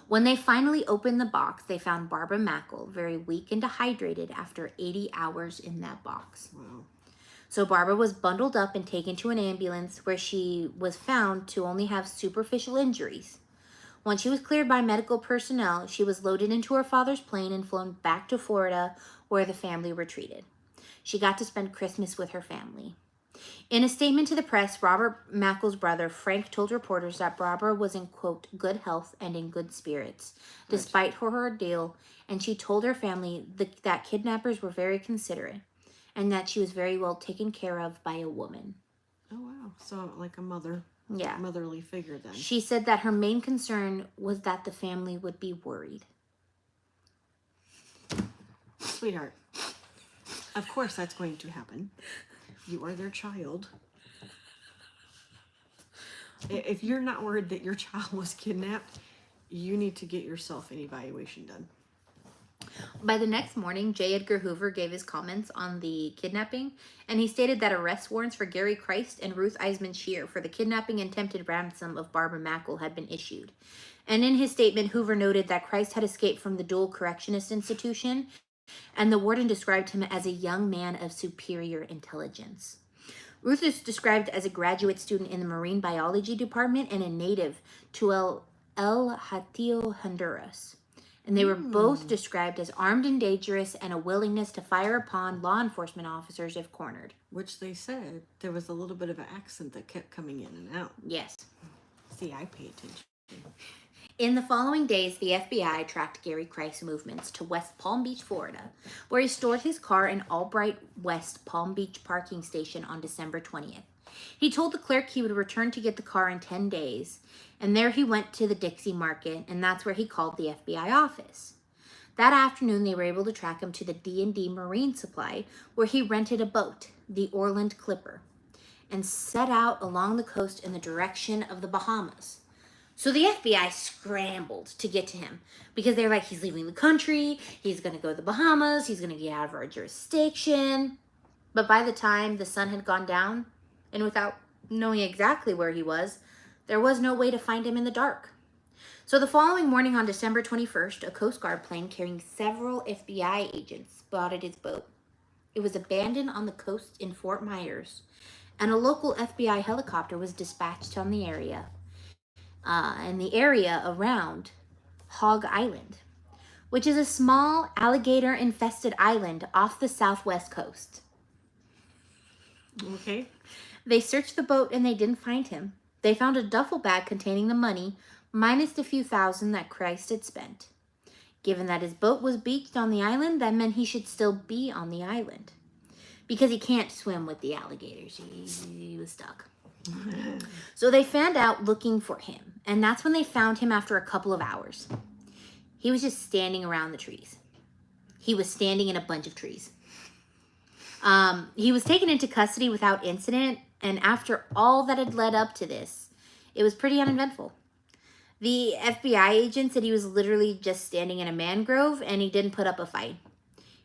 When they finally opened the box, they found Barbra Mackle very weak and dehydrated after 80 hours in that box. Wow. So Barbara was bundled up and taken to an ambulance where she was found to only have superficial injuries. Once she was cleared by medical personnel, she was loaded into her father's plane and flown back to Florida where the family retreated. She got to spend Christmas with her family. In a statement to the press, Robert Mackle's brother, Frank, told reporters that Barbara was in, quote, good health and in good spirits, despite her ordeal, and she told her family that kidnappers were very considerate and that she was very well taken care of by a woman. Oh, wow. So like a mother. Yeah. Motherly figure then. She said that her main concern was that the family would be worried. Sweetheart, of course that's going to happen. You are their child. If you're not worried that your child was kidnapped, you need to get yourself an evaluation done. By the next morning, J. Edgar Hoover gave his comments on the kidnapping, and he stated that arrest warrants for Gary Christ and Ruth Eisman Shear for the kidnapping and attempted ransom of Barbra Mackle had been issued. And in his statement, Hoover noted that Christ had escaped from the dual correctionist institution, and the warden described him as a young man of superior intelligence. Ruth is described as a graduate student in the marine biology department and a native to El Hatillo, Honduras. And they were both described as armed and dangerous and a willingness to fire upon law enforcement officers if cornered. Which they said there was a little bit of an accent that kept coming in and out. Yes. See, I pay attention. In the following days, the FBI tracked Gary Christ's movements to West Palm Beach, Florida, where he stored his car in Albright West Palm Beach parking station on December 20th. He told the clerk he would return to get the car in 10 days, and there he went to the Dixie Market, and that's where he called the FBI office. That afternoon, they were able to track him to the D&D Marine Supply, where he rented a boat, the Orland Clipper, and set out along the coast in the direction of the Bahamas. So the FBI scrambled to get to him because they're like, he's leaving the country, he's going to go to the Bahamas, he's going to get out of our jurisdiction. But by the time the sun had gone down, and without knowing exactly where he was, there was no way to find him in the dark. So the following morning on December 21st, a Coast Guard plane carrying several FBI agents spotted his boat. It was abandoned on the coast in Fort Myers, and a local FBI helicopter was dispatched on the area. And the area around Hog Island, which is a small alligator-infested island off the southwest coast. Okay. They searched the boat and they didn't find him. They found a duffel bag containing the money, minus the few thousand that Christ had spent. Given that his boat was beached on the island, that meant he should still be on the island. Because he can't swim with the alligators. He was stuck. So they fanned out looking for him. And that's when they found him after a couple of hours. He was just standing around the trees. He was standing in a bunch of trees. He was taken into custody without incident. And after all that had led up to this, it was pretty uneventful. The FBI agent said he was literally just standing in a mangrove and he didn't put up a fight.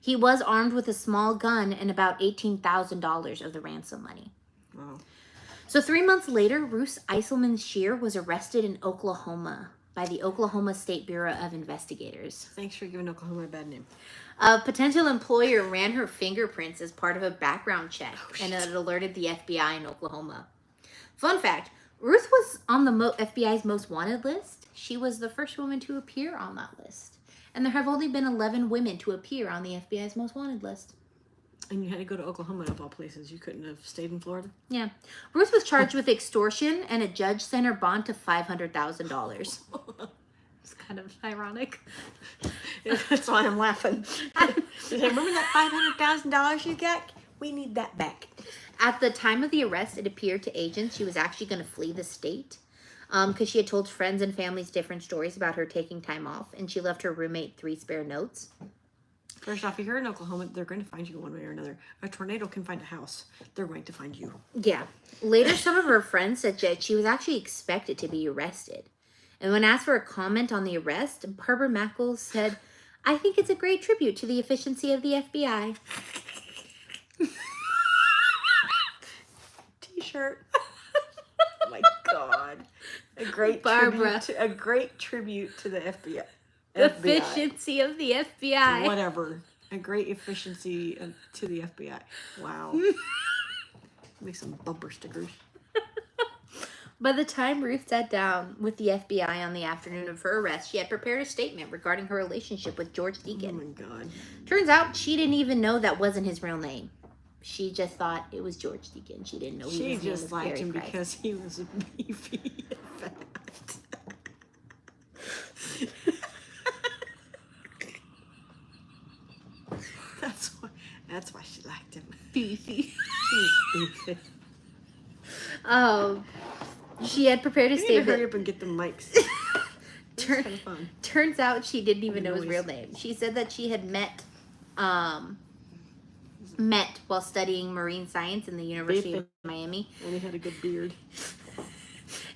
He was armed with a small gun and about $18,000 of the ransom money. Wow. So 3 months later, Ruth Eiselman Shear was arrested in Oklahoma by the Oklahoma State Bureau of Investigators. Thanks for giving Oklahoma a bad name. A potential employer ran her fingerprints as part of a background check, and it alerted the FBI in Oklahoma. Fun fact, Ruth was on the FBI's most wanted list. She was the first woman to appear on that list. And there have only been 11 women to appear on the FBI's most wanted list. And you had to go to Oklahoma of all places. You couldn't have stayed in Florida? Yeah. Ruth was charged with extortion, and a judge sent her bond to $500,000. It's kind of ironic. That's why I'm laughing. Remember that $500,000 you got? We need that back. At the time of the arrest, it appeared to agents she was actually going to flee the state because she had told friends and families different stories about her taking time off, and she left her roommate 3 spare notes. First off, if you're in Oklahoma, they're going to find you one way or another. A tornado can find a house. They're going to find you. Yeah. Later, some of her friends said that she was actually expected to be arrested. And when asked for a comment on the arrest, Barbra Mackle said, "I think it's a great tribute to the efficiency of the FBI." T-shirt. Oh my God. A great Barbara. tribute to the FBI. Efficiency of the FBI. Whatever. A great efficiency to the FBI. Wow. Make some bumper stickers. By the time Ruth sat down with the FBI on the afternoon of her arrest, she had prepared a statement regarding her relationship with George Deacon. Oh my God. Turns out she didn't even know that wasn't his real name. She just thought it was George Deacon. She didn't know She his name was just liked Gary him Price. because he was beefy and fat. That's why she liked him. Beefy. He's beefy. She had prepared a We need to hurry statement. up and get the mics. It's Turn- kind of fun. Turns out she didn't even The know his noise. real name. She said that she had met while studying marine science in the University of Miami. And he had a good beard.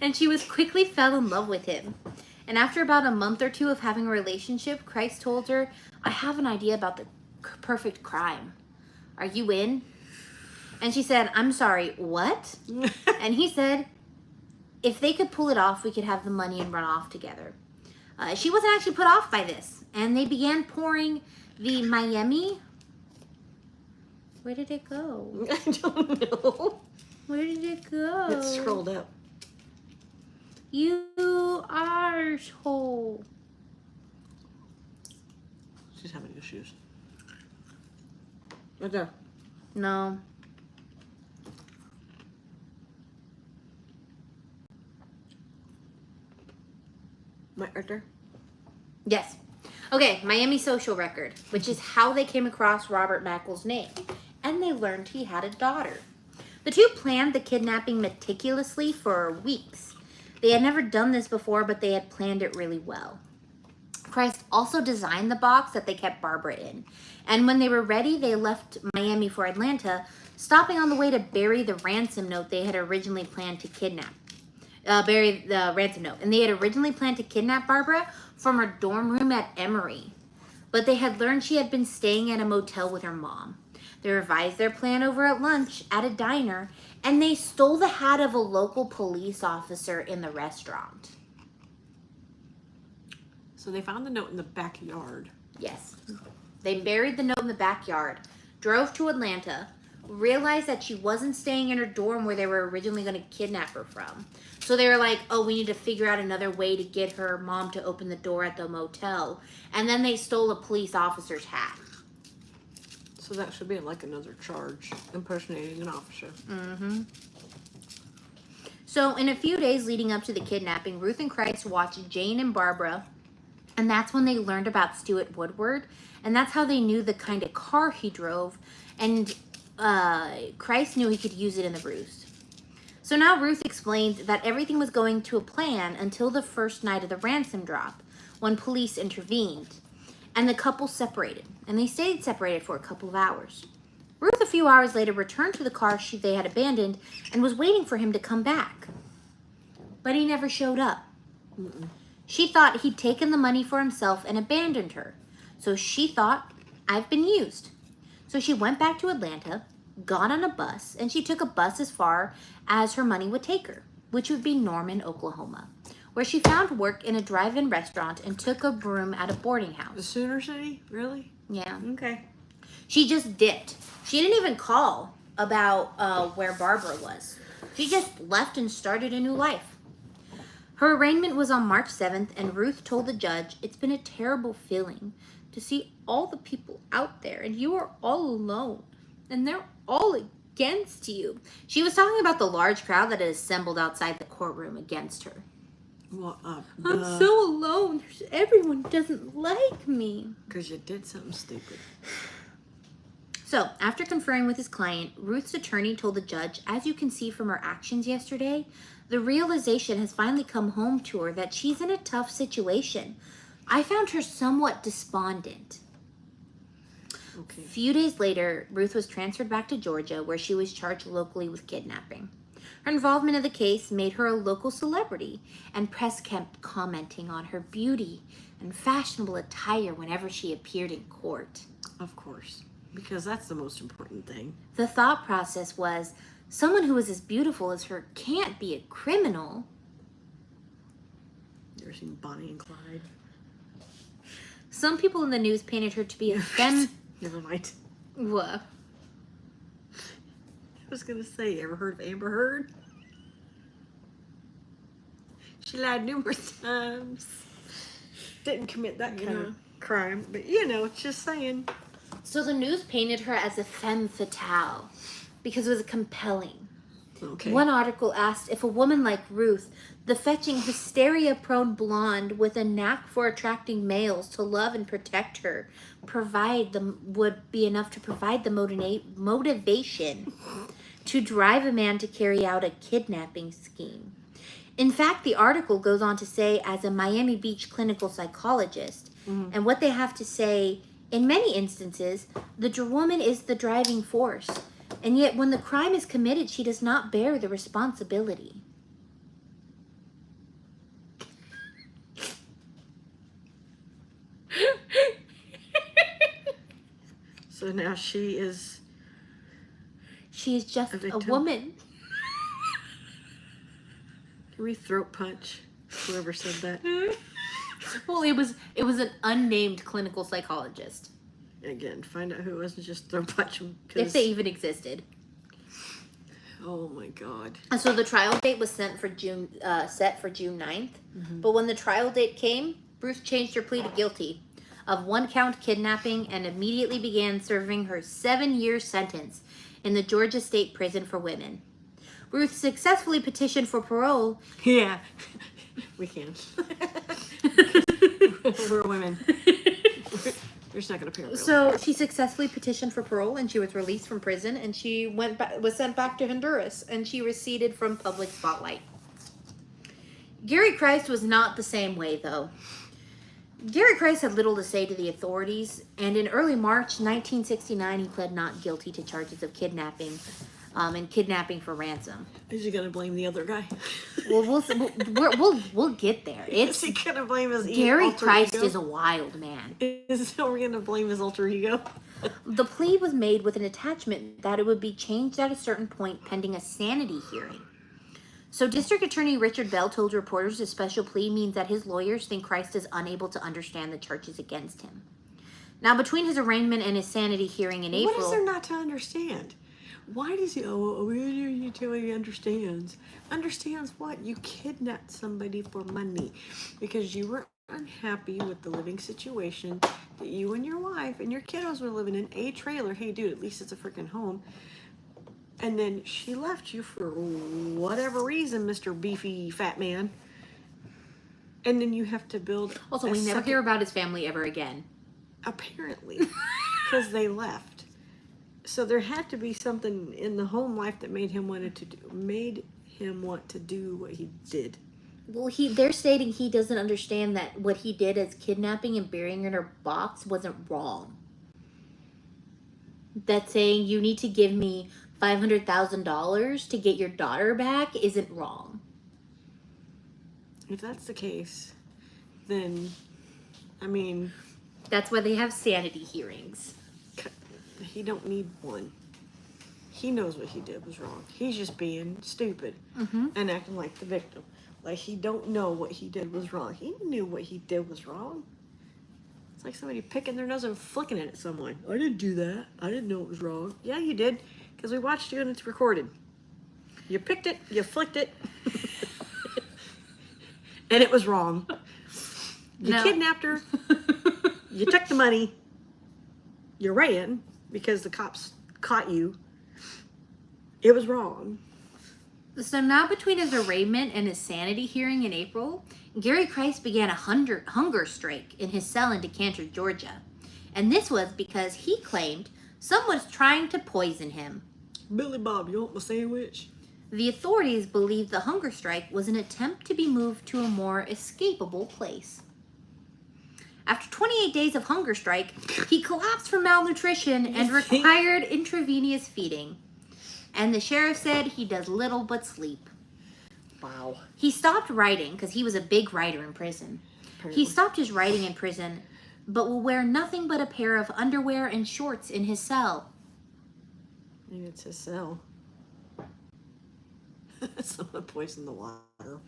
And she was quickly fell in love with him. And after about a month or two of having a relationship, Christ told her, "I have an idea about the perfect crime. Are you in?" And she said, "I'm sorry, what?" And he said, if they could pull it off, we could have the money and run off together. She wasn't actually put off by this. And they began pouring the Miami... Where did it go? I don't know. Where did it go? It scrolled up. You arsehole. She's having issues. Right there. No. Right there. Yes. Okay, Miami social record, which is how they came across Robert Mackle's name. And they learned he had a daughter. The two planned the kidnapping meticulously for weeks. They had never done this before, but they had planned it really well. Christ also designed the box that they kept Barbara in. And when they were ready, they left Miami for Atlanta, stopping on the way to bury the ransom note they had originally planned to kidnap. Bury the ransom note. And they had originally planned to kidnap Barbara from her dorm room at Emory. But they had learned she had been staying at a motel with her mom. They revised their plan over at lunch at a diner, and they stole the hat of a local police officer in the restaurant. So they found the note in the backyard. Yes. They buried the note in the backyard, drove to Atlanta, realized that she wasn't staying in her dorm where they were originally going to kidnap her from. So they were like, oh, we need to figure out another way to get her mom to open the door at the motel. And then they stole a police officer's hat. So that should be like another charge, impersonating an officer. Mm-hmm. So in a few days leading up to the kidnapping, Ruth and Christ watched Jane and Barbara, and that's when they learned about Stuart Woodward, and that's how they knew the kind of car he drove, and Christ knew he could use it in the ruse. So now Ruth explained that everything was going to a plan until the first night of the ransom drop, when police intervened, and the couple separated, and they stayed separated for a couple of hours. Ruth, a few hours later, returned to the car they had abandoned and was waiting for him to come back. But he never showed up. She thought he'd taken the money for himself and abandoned her. So she thought, I've been used. So she went back to Atlanta, got on a bus, and she took a bus as far as her money would take her, which would be Norman, Oklahoma, where she found work in a drive-in restaurant and took a room at a boarding The house. Sooner City? Really? Yeah. Okay. She just dipped. She didn't even call about where Barbara was. She just left and started a new life. Her arraignment was on March 7th, and Ruth told the judge, it's been a terrible feeling to see all the people out there, and you are all alone, and they're all against you. She was talking about the large crowd that had assembled outside the courtroom against her. Well, I'm so alone. Everyone doesn't like me. because you did something stupid. So, after conferring with his client, Ruth's attorney told the judge, as you can see from her actions yesterday, the realization has finally come home to her that she's in a tough situation. I found her somewhat despondent. Okay. A few days later, Ruth was transferred back to Georgia, where she was charged locally with kidnapping. Her involvement in the case made her a local celebrity, and press kept commenting on her beauty and fashionable attire whenever she appeared in court. Of course. Because that's the most important thing. The thought process was, someone who is as beautiful as her can't be a criminal. You ever seen Bonnie and Clyde? Some people in the news painted her to be a femme. Never mind. What? I was going to say, ever heard of Amber Heard? She lied numerous times. Didn't commit that kind of crime. But, just saying. So the news painted her as a femme fatale because it was compelling. Okay. One article asked if a woman like Ruth, the fetching, hysteria-prone blonde with a knack for attracting males to love and protect her, would be enough to provide the motivation to drive a man to carry out a kidnapping scheme. In fact, the article goes on to say, as a Miami Beach clinical psychologist, and what they have to say, in many instances, the woman is the driving force. And yet, when the crime is committed, she does not bear the responsibility. So now she is... She is just a victim? woman. Can we throat punch whoever said that? Well, it was an unnamed clinical psychologist, Again, find out who it was and just throat punch them. if they even existed. Oh my God. And so the trial date was set for June 9th. But when the trial date came, Ruth changed her plea to guilty of 1-count kidnapping and immediately began serving her 7-year sentence in the Georgia State Prison for Women. Ruth successfully petitioned for parole. Yeah. We can. We're women. We're just not going to pay our bills. So she successfully petitioned for parole, and she was released from prison, and she was sent back to Honduras, and she receded from public spotlight. Gary Christ was not the same way, though. Gary Christ had little to say to the authorities, and in early March 1969, he pled not guilty to charges of kidnapping and kidnapping for ransom. Is he going to blame the other guy? Well, we'll get there. Is he going to blame his Gary alter Christ ego? is a wild man. Is he going to blame his alter ego? The plea was made with an attachment that it would be changed at a certain point pending a sanity hearing. So District Attorney Richard Bell told reporters a special plea means that his lawyers think Christ is unable to understand the charges against him. Now, between his arraignment and his sanity hearing in April... What is there not to understand? Why does he... you tell me he understands. Understands what? You kidnapped somebody for money because you were unhappy with the living situation that you and your wife and your kiddos were living in a trailer. Hey, dude, at least it's a freaking home. and then she left you for whatever reason, Mr. Beefy Fat Man. And then you have to build. Also, we never hear about his family ever again. Apparently, because they left. So there had to be something in the home life that made him want to do what he did. Well, they're stating he doesn't understand that what he did as kidnapping and burying her in her box wasn't wrong. That saying you need to give me $500,000 to get your daughter back isn't wrong. If that's the case, then, I mean... That's why they have sanity hearings. He don't need one. He knows what he did was wrong. He's just being stupid and acting like the victim. Like he don't know what he did was wrong. He knew what he did was wrong. It's like somebody picking their nose and flicking it at someone. I didn't do that. I didn't know it was wrong. Yeah, you did, because we watched you and it's recorded. You picked it, you flicked it, and it was wrong. You kidnapped her. You took the money. You ran because the cops caught you. It was wrong. So now between his arraignment and his sanity hearing in April, Gary Christ began a hunger strike in his cell in Decatur, Georgia. And this was because he claimed someone was trying to poison him. Billy Bob, you want my sandwich? The authorities believed the hunger strike was an attempt to be moved to a more escapable place. After 28 days of hunger strike, he collapsed from malnutrition and required intravenous feeding. And the sheriff said he does little but sleep. Wow. He stopped writing because he was a big writer in prison. Apparently. He stopped his writing in prison, but will wear nothing but a pair of underwear and shorts in his cell. Maybe it's his cell. Someone poisoned the water hole.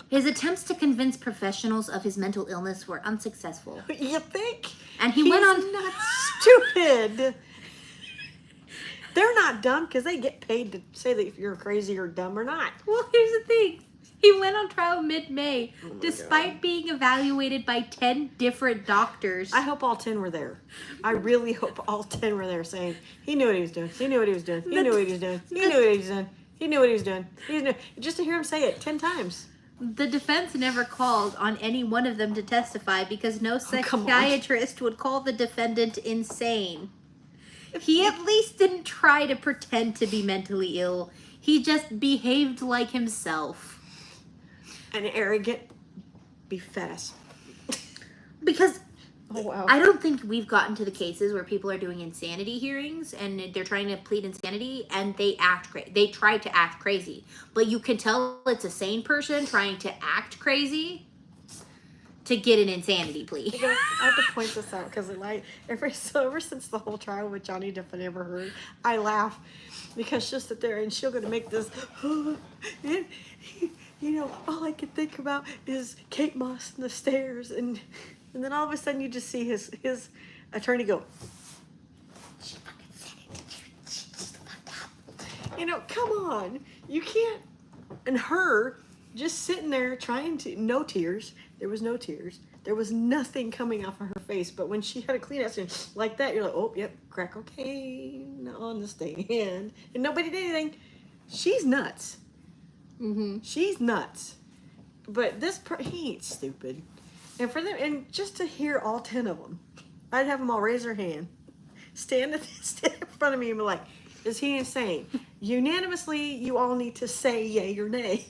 His attempts to convince professionals of his mental illness were unsuccessful. You think? And he He's went on... not stupid. They're not dumb because they get paid to say that if you're crazy or dumb or not. Well, here's the thing. He went on trial mid-May, despite God. being evaluated by 10 different doctors. I hope all 10 were there. I really hope all 10 were there saying, he knew what he was doing. He knew what he was doing. He knew what he was doing. He knew what he was doing. He knew what he was doing. Just to hear him say it 10 times. The defense never called on any one of them to testify because no psychiatrist would call the defendant insane. He at least didn't try to pretend to be mentally ill. He just behaved like himself. An arrogant, be fast. Because Oh, wow. I don't think we've gotten to the cases where people are doing insanity hearings and they're trying to plead insanity and they try to act crazy. But you can tell it's a sane person trying to act crazy to get an insanity plea. I have to point this out because ever since the whole trial with Johnny Depp I never heard, I laugh because she'll sit there and she'll gonna make this. You know, all I can think about is Kate Moss and the stairs, and then all of a sudden you just see his attorney go, she fucking said it. She just fucked up. You know, come on. You can't. And her just sitting there trying to, no tears. There was no tears. There was nothing coming off of her face. But when she had a clean out like that, you're like, oh, yep, crack cocaine on the stand. And nobody did anything. She's nuts. Mm-hmm. She's nuts. But he ain't stupid. And for them, and just to hear all 10 of them, I'd have them all raise their hand, stand in front of me and be like, is he insane? Unanimously, you all need to say yay or nay.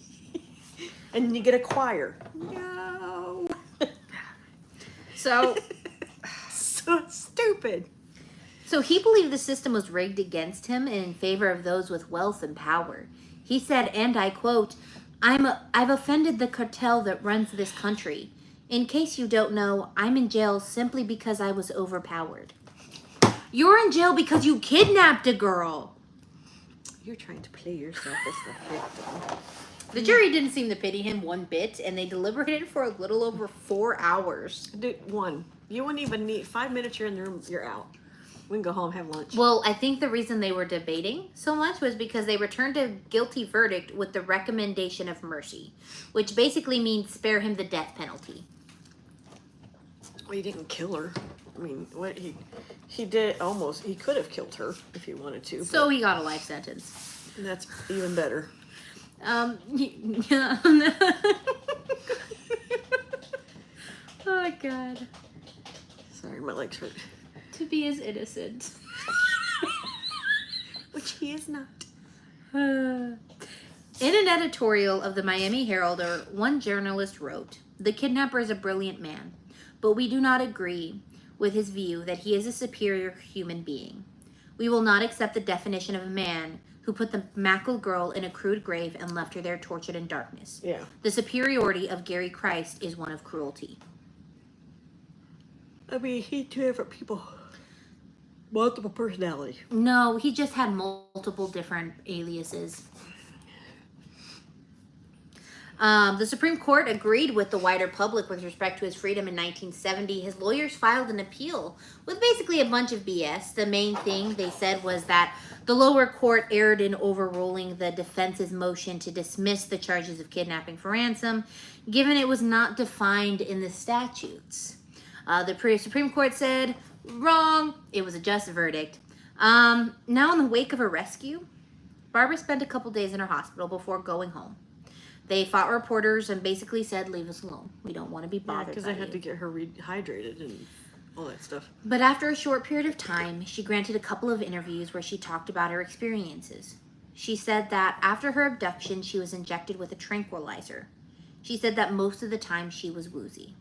And you get a choir. No. So stupid. So he believed the system was rigged against him and in favor of those with wealth and power. He said, and I quote, I've offended the cartel that runs this country. In case you don't know, I'm in jail simply because I was overpowered. You're in jail because you kidnapped a girl. You're trying to play yourself as the victim. The jury didn't seem to pity him one bit, and they deliberated for a little over 4 hours. Dude, you wouldn't even need 5 minutes. You're in the room. You're out. We can go home, have lunch. Well, I think the reason they were debating so much was because they returned a guilty verdict with the recommendation of mercy, which basically means spare him the death penalty. Well, he didn't kill her. I mean, he did almost. He could have killed her if he wanted to. So he got a life sentence. That's even better. Yeah. Oh my god. Sorry, my legs hurt. To be as innocent. Which he is not. In an editorial of the Miami Herald, one journalist wrote, "The kidnapper is a brilliant man, but we do not agree with his view that he is a superior human being. We will not accept the definition of a man who put the Mackle girl in a crude grave and left her there tortured in darkness. Yeah. The superiority of Gary Christ is one of cruelty." I mean, he two different people. Multiple personality. No, he just had multiple different aliases. The Supreme Court agreed with the wider public with respect to his freedom in 1970. His lawyers filed an appeal with basically a bunch of BS. The main thing they said was that the lower court erred in overruling the defense's motion to dismiss the charges of kidnapping for ransom, given it was not defined in the statutes. The Supreme Court said, wrong, it was a just verdict. Now in the wake of her rescue, Barbra spent a couple days in her hospital before going home. They fought reporters and basically said, leave us alone. We don't want to be bothered because by they had you." to get her rehydrated and all that stuff. But after a short period of time, she granted a couple of interviews where she talked about her experiences. She said that after her abduction, she was injected with a tranquilizer. She said that most of the time she was woozy.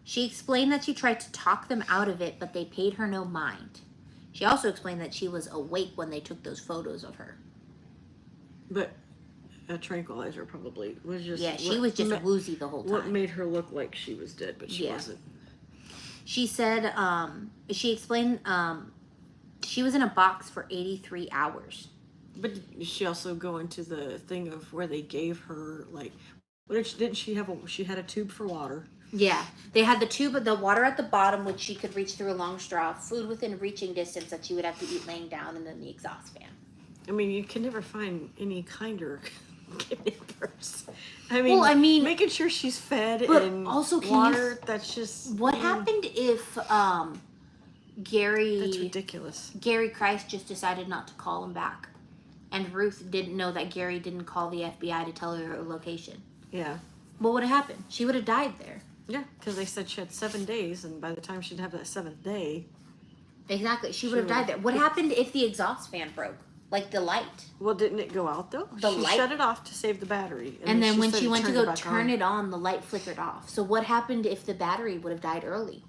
She explained that she tried to talk them out of it, but they paid her no mind. She also explained that she was awake when they took those photos of her. But a tranquilizer probably was just... Yeah, she was just woozy the whole time. What made her look like she was dead, but she wasn't. She said, she explained, she was in a box for 83 hours. But did she also go into the thing of where they gave her, like... Didn't she have she had a tube for water? Yeah, they had the tube of the water at the bottom, which she could reach through a long straw, food within reaching distance that she would have to eat laying down, and then the exhaust fan. I mean, you can never find any kinder kidnappers. I mean, making sure she's fed but and also water, that's just... What happened if Gary... That's ridiculous. Gary Christ just decided not to call him back, and Ruth didn't know that Gary didn't call the FBI to tell her location? Yeah. What would have happened? She would have died there. Yeah, because they said she had 7 days, and by the time she'd have that 7th day... Exactly. She would have died there. What happened if the exhaust fan broke? Like the light? Well, didn't it go out, though? She shut it off to save the battery. And then when she went to go turn it on, the light flickered off. So what happened if the battery would have died early?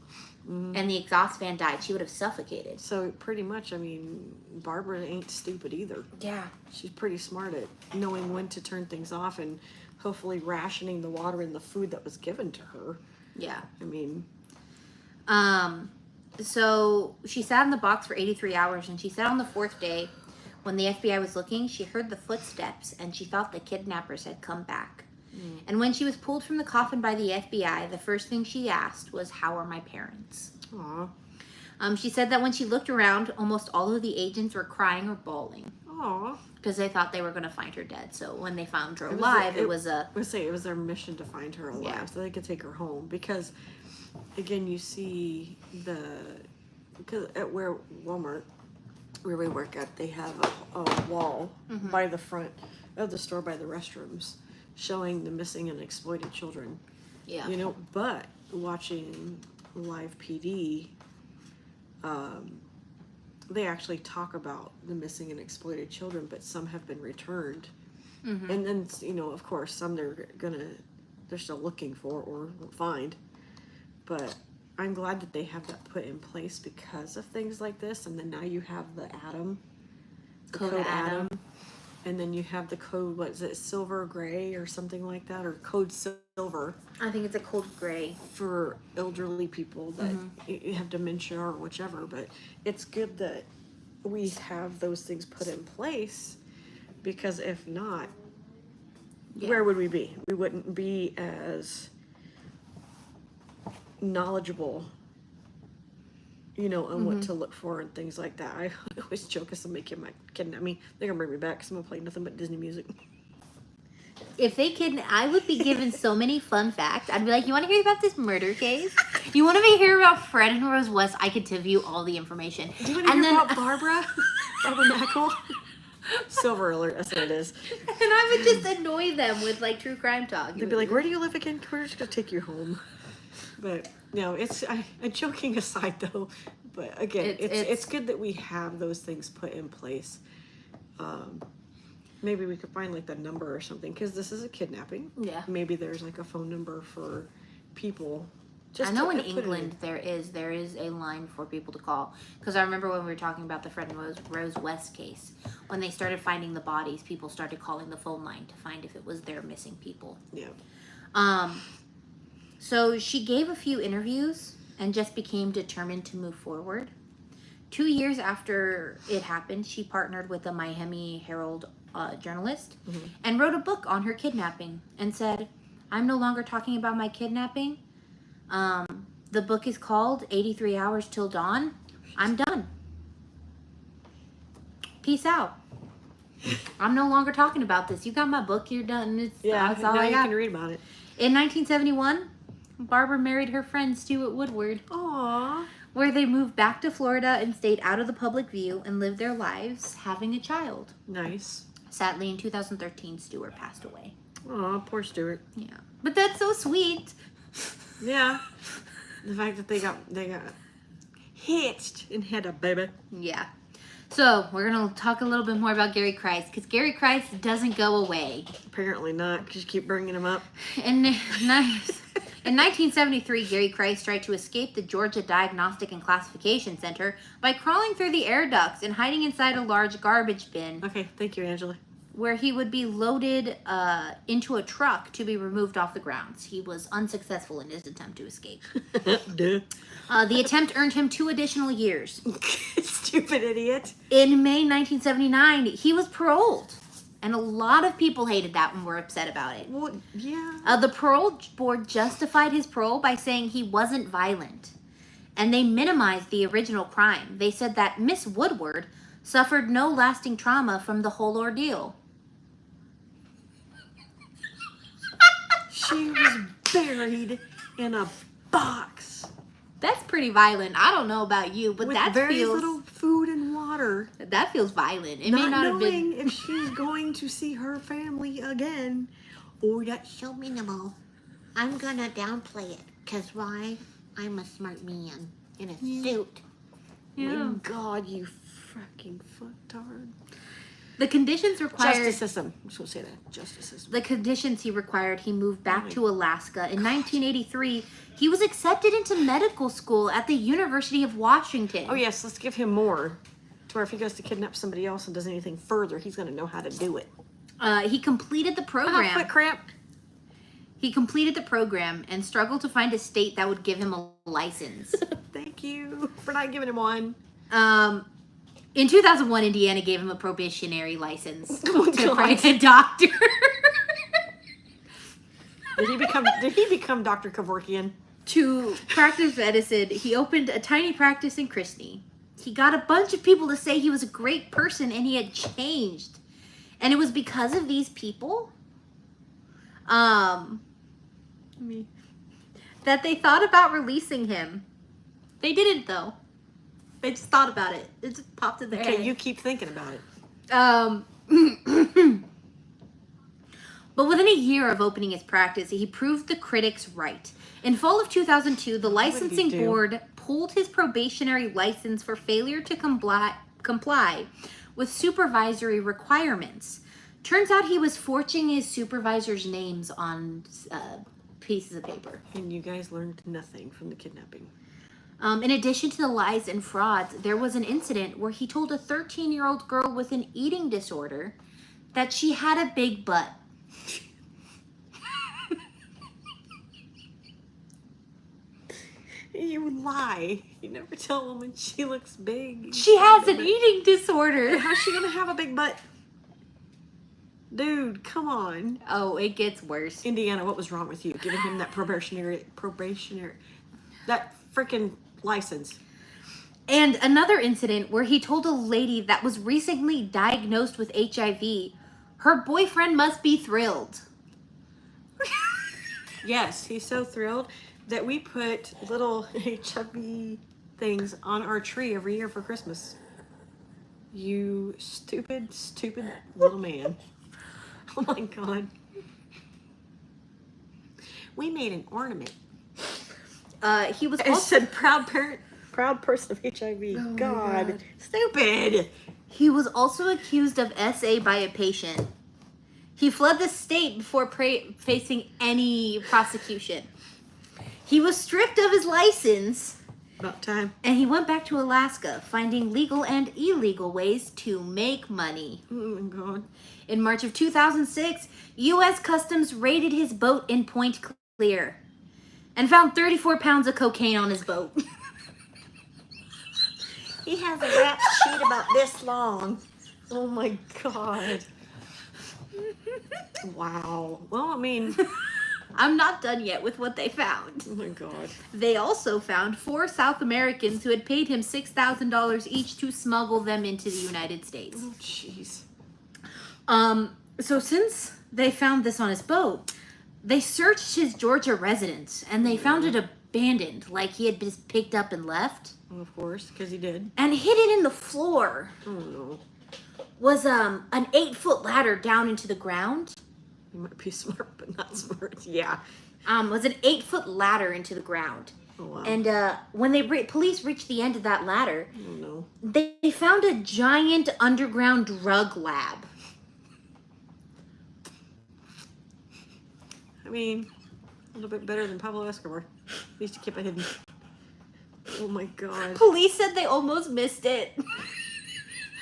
And the exhaust fan died? She would have suffocated. So pretty much, I mean, Barbra ain't stupid either. Yeah. She's pretty smart at knowing when to turn things off and hopefully rationing the water and the food that was given to her. Yeah. I mean... So she sat in the box for 83 hours, and she said on the 4th day, when the FBI was looking, she heard the footsteps, and she thought the kidnappers had come back. And when she was pulled from the coffin by the FBI, the first thing she asked was, "How are my parents?" Aw. She said that when she looked around, almost all of the agents were crying or bawling. Aw. Because they thought they were going to find her dead. So when they found her alive, it was I would say it was their mission to find her alive so they could take her home. Because, again, you see because at where Walmart, where we work at, they have a wall by the front of the store by the restrooms showing the missing and exploited children. Yeah. You know, but watching Live PD, they actually talk about the missing and exploited children, but some have been returned. And then, you know, of course, some they're still looking for or won't find. But I'm glad that they have that put in place because of things like this. And then now you have the code Adam. And then you have the code, what is it, silver gray or something like that, or code silver. I think it's a code gray. For elderly people that have dementia or whichever. But it's good that we have those things put in place, because if not, where would we be? We wouldn't be as knowledgeable, you know, on what to look for and things like that. I always joke if somebody kidnap me, they're gonna bring me back because I'm gonna play nothing but Disney music. If they kidnap, I would be given so many fun facts. I'd be like, you want to hear about this murder case? You want to hear about Fred and Rose West? I could give you all the information. Do you want to hear about Barbra Mackle? Silver alert, that's what it is. And I would just annoy them with like true crime talk. They'd be like, where do you live again? We're just going to take you home. But, no, it's, joking aside though, but again, it's good that we have those things put in place. Maybe we could find like the number or something, because this is a kidnapping. Yeah. Maybe there's like a phone number for people. I know in England there is a line for people to call, because I remember when we were talking about the Fred and Rose West case, when they started finding the bodies, people started calling the phone line to find if it was their missing people. Yeah. So she gave a few interviews and just became determined to move forward. 2 years after it happened, she partnered with a Miami Herald journalist and wrote a book on her kidnapping and said, "I'm no longer talking about my kidnapping. The book is called 83 Hours Till Dawn. I'm done. Peace out. I'm no longer talking about this. You got my book. You're done. That's all now I you got." can read about it. In 1971, Barbara married her friend Stuart Woodward, Aww. where they moved back to Florida and stayed out of the public view and lived their lives having a child. Nice. Sadly, in 2013, Stuart passed away. Aw, poor Stuart. Yeah. But that's so sweet. Yeah. The fact that they got hitched and had a baby. Yeah. So, we're going to talk a little bit more about Gary Christ, because Gary Christ doesn't go away. Apparently not, because you keep bringing him up. In 1973, Gary Christ tried to escape the Georgia Diagnostic and Classification Center by crawling through the air ducts and hiding inside a large garbage bin, Okay, thank you, Angela. where he would be loaded into a truck to be removed off the grounds. He was unsuccessful in his attempt to escape. Duh. The attempt earned him 2 additional years. Stupid idiot. In May 1979, he was paroled. And a lot of people hated that and were upset about it. Well, yeah. The parole board justified his parole by saying he wasn't violent. And they minimized the original crime. They said that Miss Woodward suffered no lasting trauma from the whole ordeal. She was buried in a box. That's pretty violent. I don't know about you, but With that very feels little food and water. that feels violent. It Not may not have knowing been. if she's going to see her family again. Or that's so minimal. I'm gonna downplay it, cause why? I'm a smart man in a suit. Yeah. My God, you fucking fucktard. The conditions required. Justice system. I'm just going to say that. Justice system. The conditions he required, he moved back to Alaska. In 1983, he was accepted into medical school at the University of Washington. Oh, yes. Let's give him more. To where if he goes to kidnap somebody else and does anything further, he's going to know how to do it. He completed the program. Foot cramp. He completed the program and struggled to find a state that would give him a license. Thank you for not giving him one. In 2001, Indiana gave him a probationary license Oh, to God. find a doctor. Did he become Dr. Kevorkian? To practice medicine, he opened a tiny practice in Christie. He got a bunch of people to say he was a great person and he had changed. And it was because of these people that they thought about releasing him. They didn't, though. They just thought about it. It just popped in their head. Okay, you keep thinking about it. But within a year of opening his practice, he proved the critics right. In fall of 2002, the licensing do? board pulled his probationary license for failure to comply with supervisory requirements. Turns out he was forging his supervisors' names on pieces of paper. And you guys learned nothing from the kidnapping. In addition to the lies and frauds, there was an incident where he told a 13-year-old girl with an eating disorder that she had a big butt. You lie. You never tell a woman she looks big. She has an eating disorder. How's she gonna have a big butt? Dude, come on. Oh, it gets worse. Indiana, what was wrong with you? Giving him that probationary, that freaking license. And another incident where he told a lady that was recently diagnosed with HIV, her boyfriend must be thrilled. Yes, he's so thrilled that we put little HIV things on our tree every year for Christmas. You stupid, stupid little man. Oh my God. We made an ornament. He was It also said proud parent, proud person of HIV. Oh my God. God. Stupid. he was also accused of SA by a patient. He fled the state before facing any prosecution. He was stripped of his license. About time. And he went back to Alaska, finding legal and illegal ways to make money. Oh my God. In March of 2006, U.S. Customs raided his boat in Point Clear and found 34 pounds of cocaine on his boat. He has a rap sheet about this long. Oh my God. Wow. Well, I mean, I'm not done yet with what they found. oh my God. They also found 4 South Americans who had paid him $6,000 each to smuggle them into the United States. Oh, jeez. So since they found this on his boat, they searched his Georgia residence and they found it abandoned, like he had just picked up and left. Well, of course, because he did. And hidden in the floor Oh no. was an 8-foot ladder down into the ground. You might be smart, but not smart. Yeah. Was an 8-foot ladder into the ground. Oh wow. And when police reached the end of that ladder, Oh no. they found a giant underground drug lab. I mean, a little bit better than Pablo Escobar. At least he kept it hidden. Oh my God. Police said they almost missed it.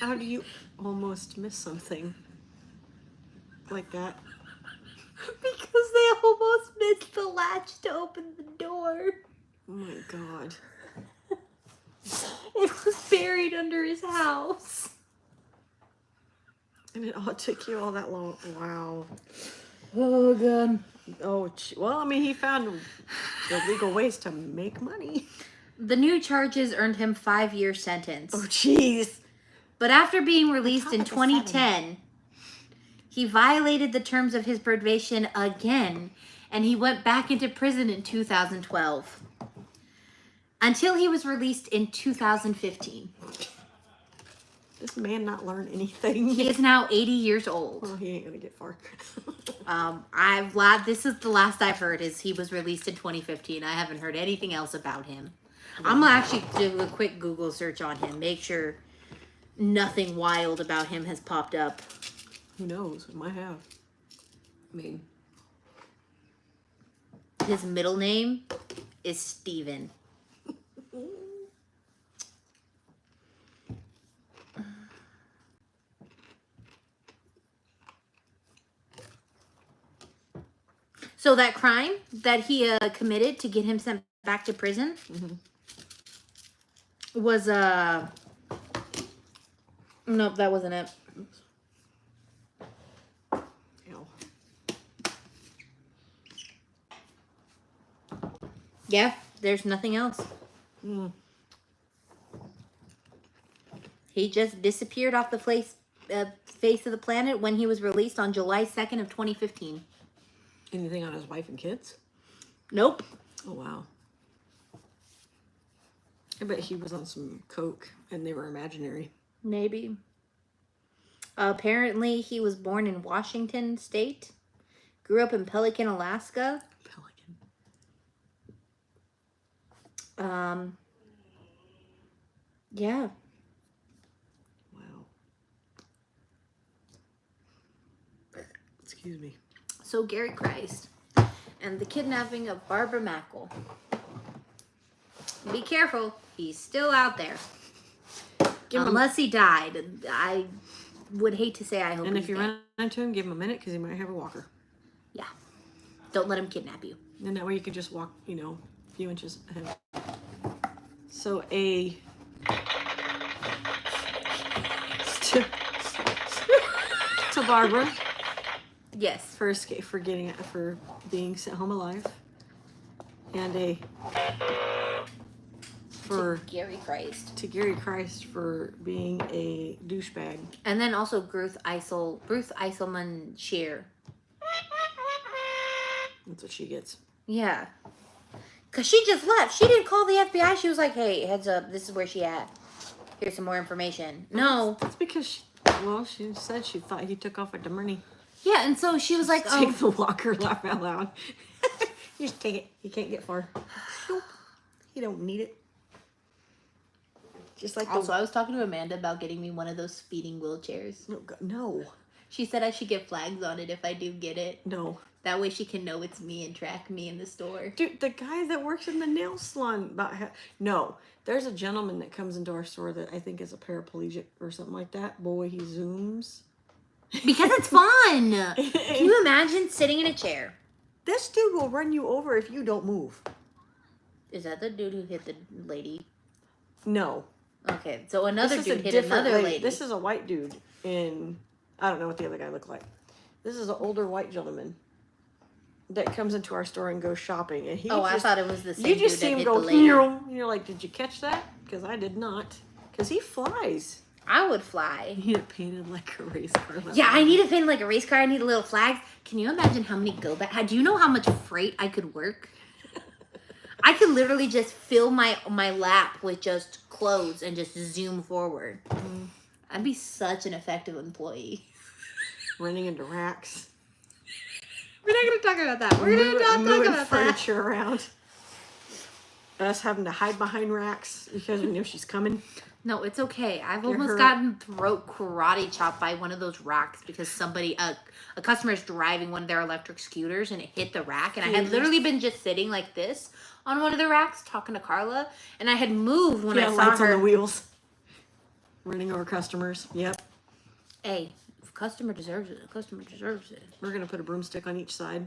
How do you almost miss something like that? Because they almost missed the latch to open the door. Oh my God. It was buried under his house. And it all took you all that long. Wow. Oh, God. Oh, well, I mean, he found illegal ways to make money. The new charges earned him 5-year sentence. Oh, jeez. But after being released in top of the 2010, he violated the terms of his probation again, and he went back into prison in 2012. Until he was released in 2015. This man not learn anything. He is now 80 years old. Well, he ain't gonna get far. This is the last I've heard is he was released in 2015. I haven't heard anything else about him. I'm gonna actually do a quick Google search on him. Make sure nothing wild about him has popped up. Who knows? We might have. I mean, His middle name is Steven. So that crime that he committed to get him sent back to prison was nope, that wasn't it. ow. Yeah, there's nothing else. He just disappeared off the face of the planet when he was released on July 2nd of 2015. Anything on his wife and kids? Nope. Oh, wow. I bet he was on some coke and they were imaginary. Maybe. Apparently, he was born in Washington State. Grew up in Pelican, Alaska. Pelican. Yeah. Wow. Excuse me. So Gary Christ and the kidnapping of Barbra Mackle. Be careful, he's still out there. Unless he died. I would hate to say I hope And he's if you dead. run into him, give him a minute because he might have a walker. Yeah. Don't let him kidnap you. And that way you can just walk, a few inches ahead. So to Barbara Yes. for being sent home alive, and Gary Christ. to Gary Christ for being a douchebag. And then also Bruce Eiselman Shear. That's what she gets. Yeah. Because she just left. She didn't call the FBI. She was like, hey, heads up, this is where she at. Here's some more information. No. That's because she said she thought he took off with the money. Yeah, and so she was like, Take the walker, laugh out loud. You just take it. You can't get far. Nope. You don't need it. Just like Also, I was talking to Amanda about getting me one of those speeding wheelchairs. No. She said I should get flags on it if I do get it. No. That way she can know it's me and track me in the store. Dude, the guy that works in the nail salon no. There's a gentleman that comes into our store that I think is a paraplegic or something like that. Boy, he zooms. Because it's fun. Can you imagine sitting in a chair? This dude will run you over if you don't move. Is that the dude who hit the lady? No. Okay, so another This is dude a hit different another lady. This is a white dude in, I don't know what the other guy looked like. This is an older white gentleman that comes into our store and goes shopping. And I thought it was the same You just dude see that him hit go, the lady. and you're like, did you catch that? Because I did not. Because he flies. I would fly. He had painted like a race car. Yeah, I need a pin like a race car. I need a little flag. Can you imagine how many go back? Do you know how much freight I could work? I could literally just fill my lap with just clothes and just zoom forward. I'd be such an effective employee. Running into racks. We're not going to talk about that. We're going to not talk moving about that. furniture around. Us having to hide behind racks because we know she's coming. No, it's okay. I've You're almost hurt. gotten throat karate chopped by one of those racks because somebody, a customer's driving one of their electric scooters and it hit the rack. And I had literally been just sitting like this on one of the racks talking to Carla. And I had moved when I saw lights her. on the wheels. Running over customers. Yep. Hey, if a customer deserves it, a customer deserves it. We're going to put a broomstick on each side.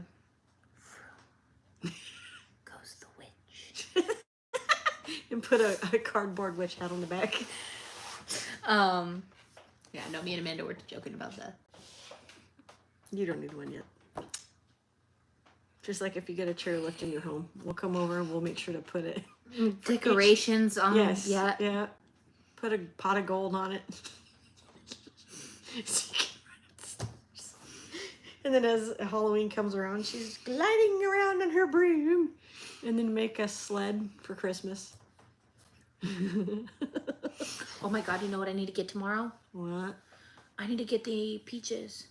Goes the witch. And put a cardboard witch hat on the back. Yeah, no, me and Amanda were joking about that. You don't need one yet. Just like if you get a chairlift in your home, we'll come over and we'll make sure to put it. Decorations on. Yes. Yeah. Yeah. Put a pot of gold on it. And then as Halloween comes around, she's gliding around on her broom. And then make a sled for Christmas. Oh my God, you know what I need to get tomorrow? What? I need to get the peaches.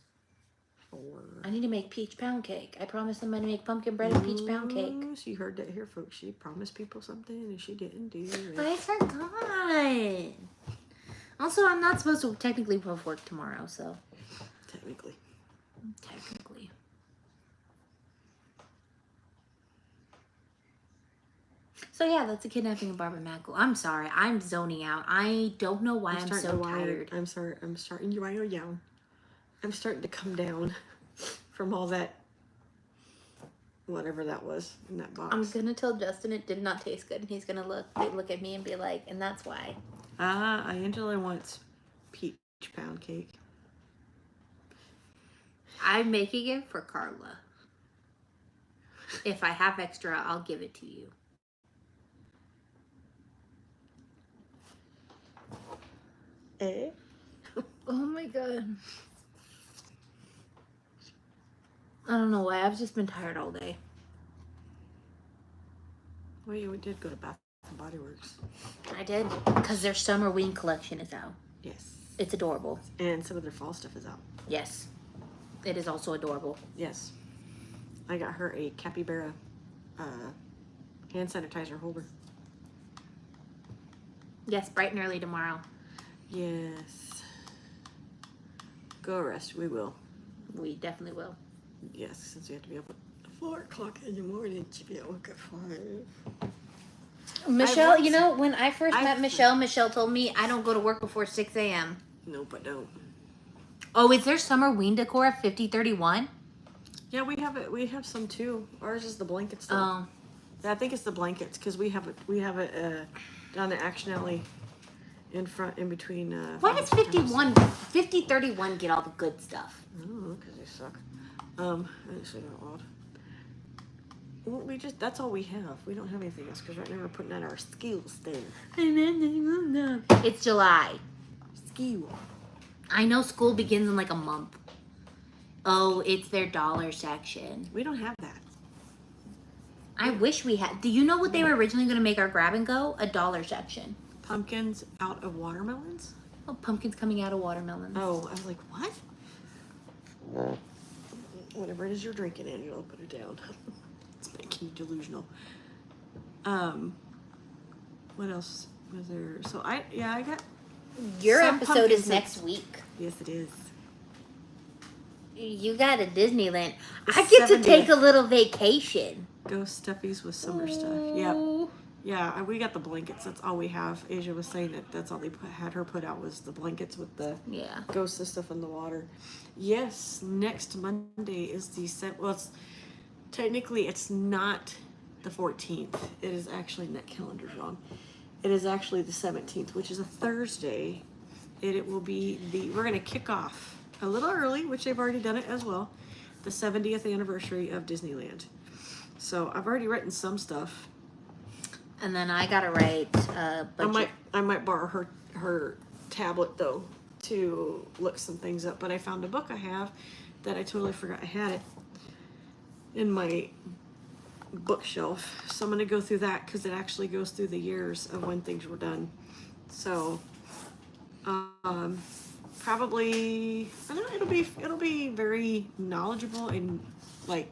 I need to make peach pound cake. I promised them I'd make pumpkin bread and peach pound cake. Ooh, she heard that here, folks. She promised people something and she didn't do But it. I forgot. Also, I'm not supposed to technically have work tomorrow, so. Technically. Technically. So yeah, that's a kidnapping of Barbara Mackle. I'm sorry, I'm zoning out. I don't know why I'm so tired. I'm sorry. I'm starting to wind down. I'm starting to come down from all that, whatever that was in that box. I'm gonna tell Justin it did not taste good, and he's gonna look at me and be like, and that's why. Angela wants peach pound cake. I'm making it for Carla. If I have extra, I'll give it to you. Eh? Oh my God. I don't know why. I've just been tired all day. Well, you did go to Bath and Body Works. I did. Because their summer wing collection is out. Yes. It's adorable. And some of their fall stuff is out. Yes. It is also adorable. Yes. I got her a capybara hand sanitizer holder. Yes, bright and early tomorrow. Yes. Go rest. We will. We definitely will. Yes, since we have to be up at 4 o'clock in the morning to be at work at 5. Michelle, you know, when I first met Michelle, Michelle told me I don't go to work before 6 a.m. Nope, I don't. Oh, is there summer wing decor at 5031? Yeah, we have it. We have some too. Ours is the blankets though. Oh. Yeah, I think it's the blankets because we have it down at Action Alley in front, in between. Why does 5031 get all the good stuff? Oh, because they suck. I didn't say that out loud. Well, that's all we have. We don't have anything else because right now we're putting out our skills thing. It's July. Skill. I know school begins in like a month. Oh, it's their dollar section. We don't have that. I wish we had. Do you know what they were originally going to make our grab and go? A dollar section. Pumpkins out of watermelons? Oh, pumpkins coming out of watermelons. Oh, I was like, what? Whatever it is you're drinking, Angela, put it down. It's making you delusional. What else was there? So I got Your some episode pumpkin is next seeds. week. Yes, it is. You got a Disneyland. The I get to 70th. take a little vacation. Ghost stuffies with summer stuff. Yep. Ooh. Yeah, we got the blankets. That's all we have. Asia was saying that that's all they had her put out was the blankets with the Yeah. ghosts and stuff in the water. Yes, next Monday is the technically it's not the 14th. It is actually, that calendar's wrong. It is actually the 17th, which is a Thursday. It will be we're going to kick off a little early, which they've already done it as well, the 70th anniversary of Disneyland. So I've already written some stuff. And then I gotta write a bunch I might borrow her tablet though to look some things up. But I found a book I have that I totally forgot I had it in my bookshelf. So I'm gonna go through that because it actually goes through the years of when things were done. So probably I don't know, it'll be very knowledgeable and like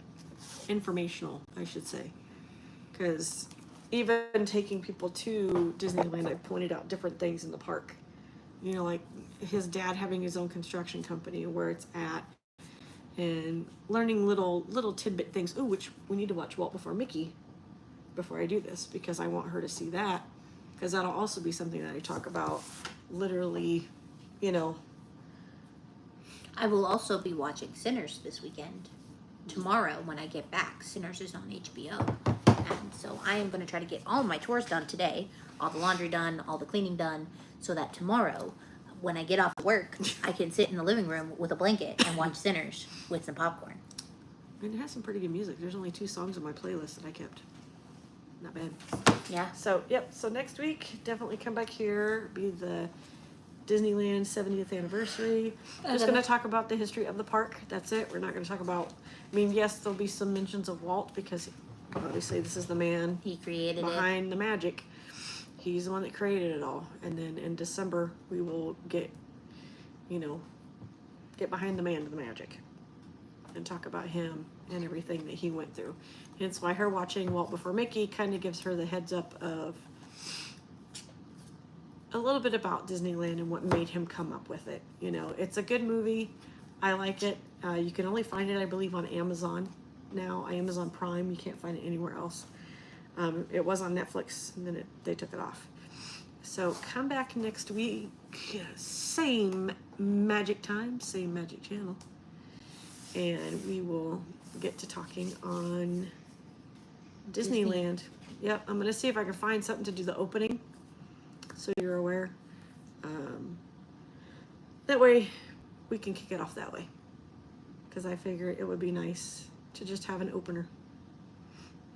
informational, I should say, because even taking people to Disneyland, I pointed out different things in the park. You know, like his dad having his own construction company, where it's at, and learning little tidbit things. Ooh, which we need to watch Walt Before Mickey before I do this, because I want her to see that, because that'll also be something that I talk about literally, you know. I will also be watching Sinners this weekend. Tomorrow when I get back. Sinners is on HBO. And so I am going to try to get all my chores done today, all the laundry done, all the cleaning done, so that tomorrow, when I get off work, I can sit in the living room with a blanket and watch Sinners with some popcorn. And it has some pretty good music. There's only 2 songs on my playlist that I kept. Not bad. Yeah. So, yep. So next week, definitely come back here. Be the Disneyland 70th anniversary. Just going to talk about the history of the park. That's it. We're not going to talk about, I mean, yes, therell be some mentions of Walt, because obviously this is the man He created behind the magic. He's the one that created it all. And then in December, we will get behind the man of the magic and talk about him and everything that he went through. Hence why her watching Walt Before Mickey kind of gives her the heads up of a little bit about Disneyland and what made him come up with it. You know, it's a good movie. I like it. You can only find it, I believe, on Amazon now. Amazon Prime. You can't find it anywhere else. It was on Netflix, and then they took it off. So come back next week. Same magic time, same magic channel. And we will get to talking on Disneyland. Yep, I'm going to see if I can find something to do the opening, so you're aware. That way we can kick it off that way, because I figure it would be nice to just have an opener,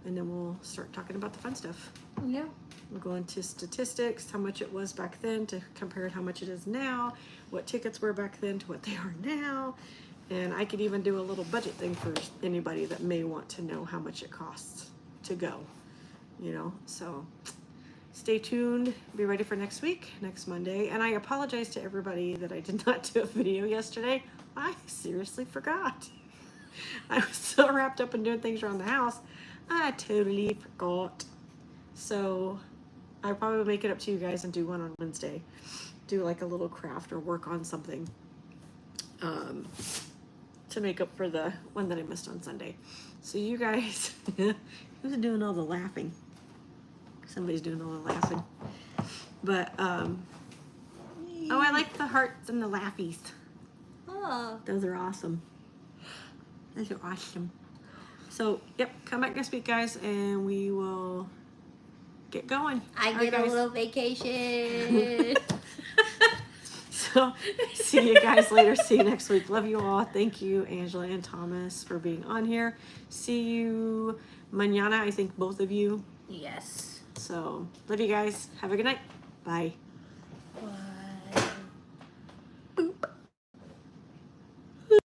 and then we'll start talking about the fun stuff. Yeah. We'll go into statistics, how much it was back then to compare how much it is now, what tickets were back then to what they are now, and I could even do a little budget thing for anybody that may want to know how much it costs to go, you know. So stay tuned, be ready for next week, next Monday. And I apologize to everybody that I did not do a video yesterday. I seriously forgot. I was so wrapped up in doing things around the house, I totally forgot. So I'll probably make it up to you guys and do one on Wednesday. Do like a little craft or work on something to make up for the one that I missed on Sunday. So you guys, who's doing all the laughing? Somebody's doing all the laughing. But, oh, I like the hearts and the laughies. Oh. Those are awesome. Those are awesome. So, yep, come back next week, guys, and we will get going. I All get right, a guys. little vacation. So, see you guys later. See you next week. Love you all. Thank you, Angela and Thomas, for being on here. See you mañana, I think both of you. Yes. So, love you guys. Have a good night. Bye.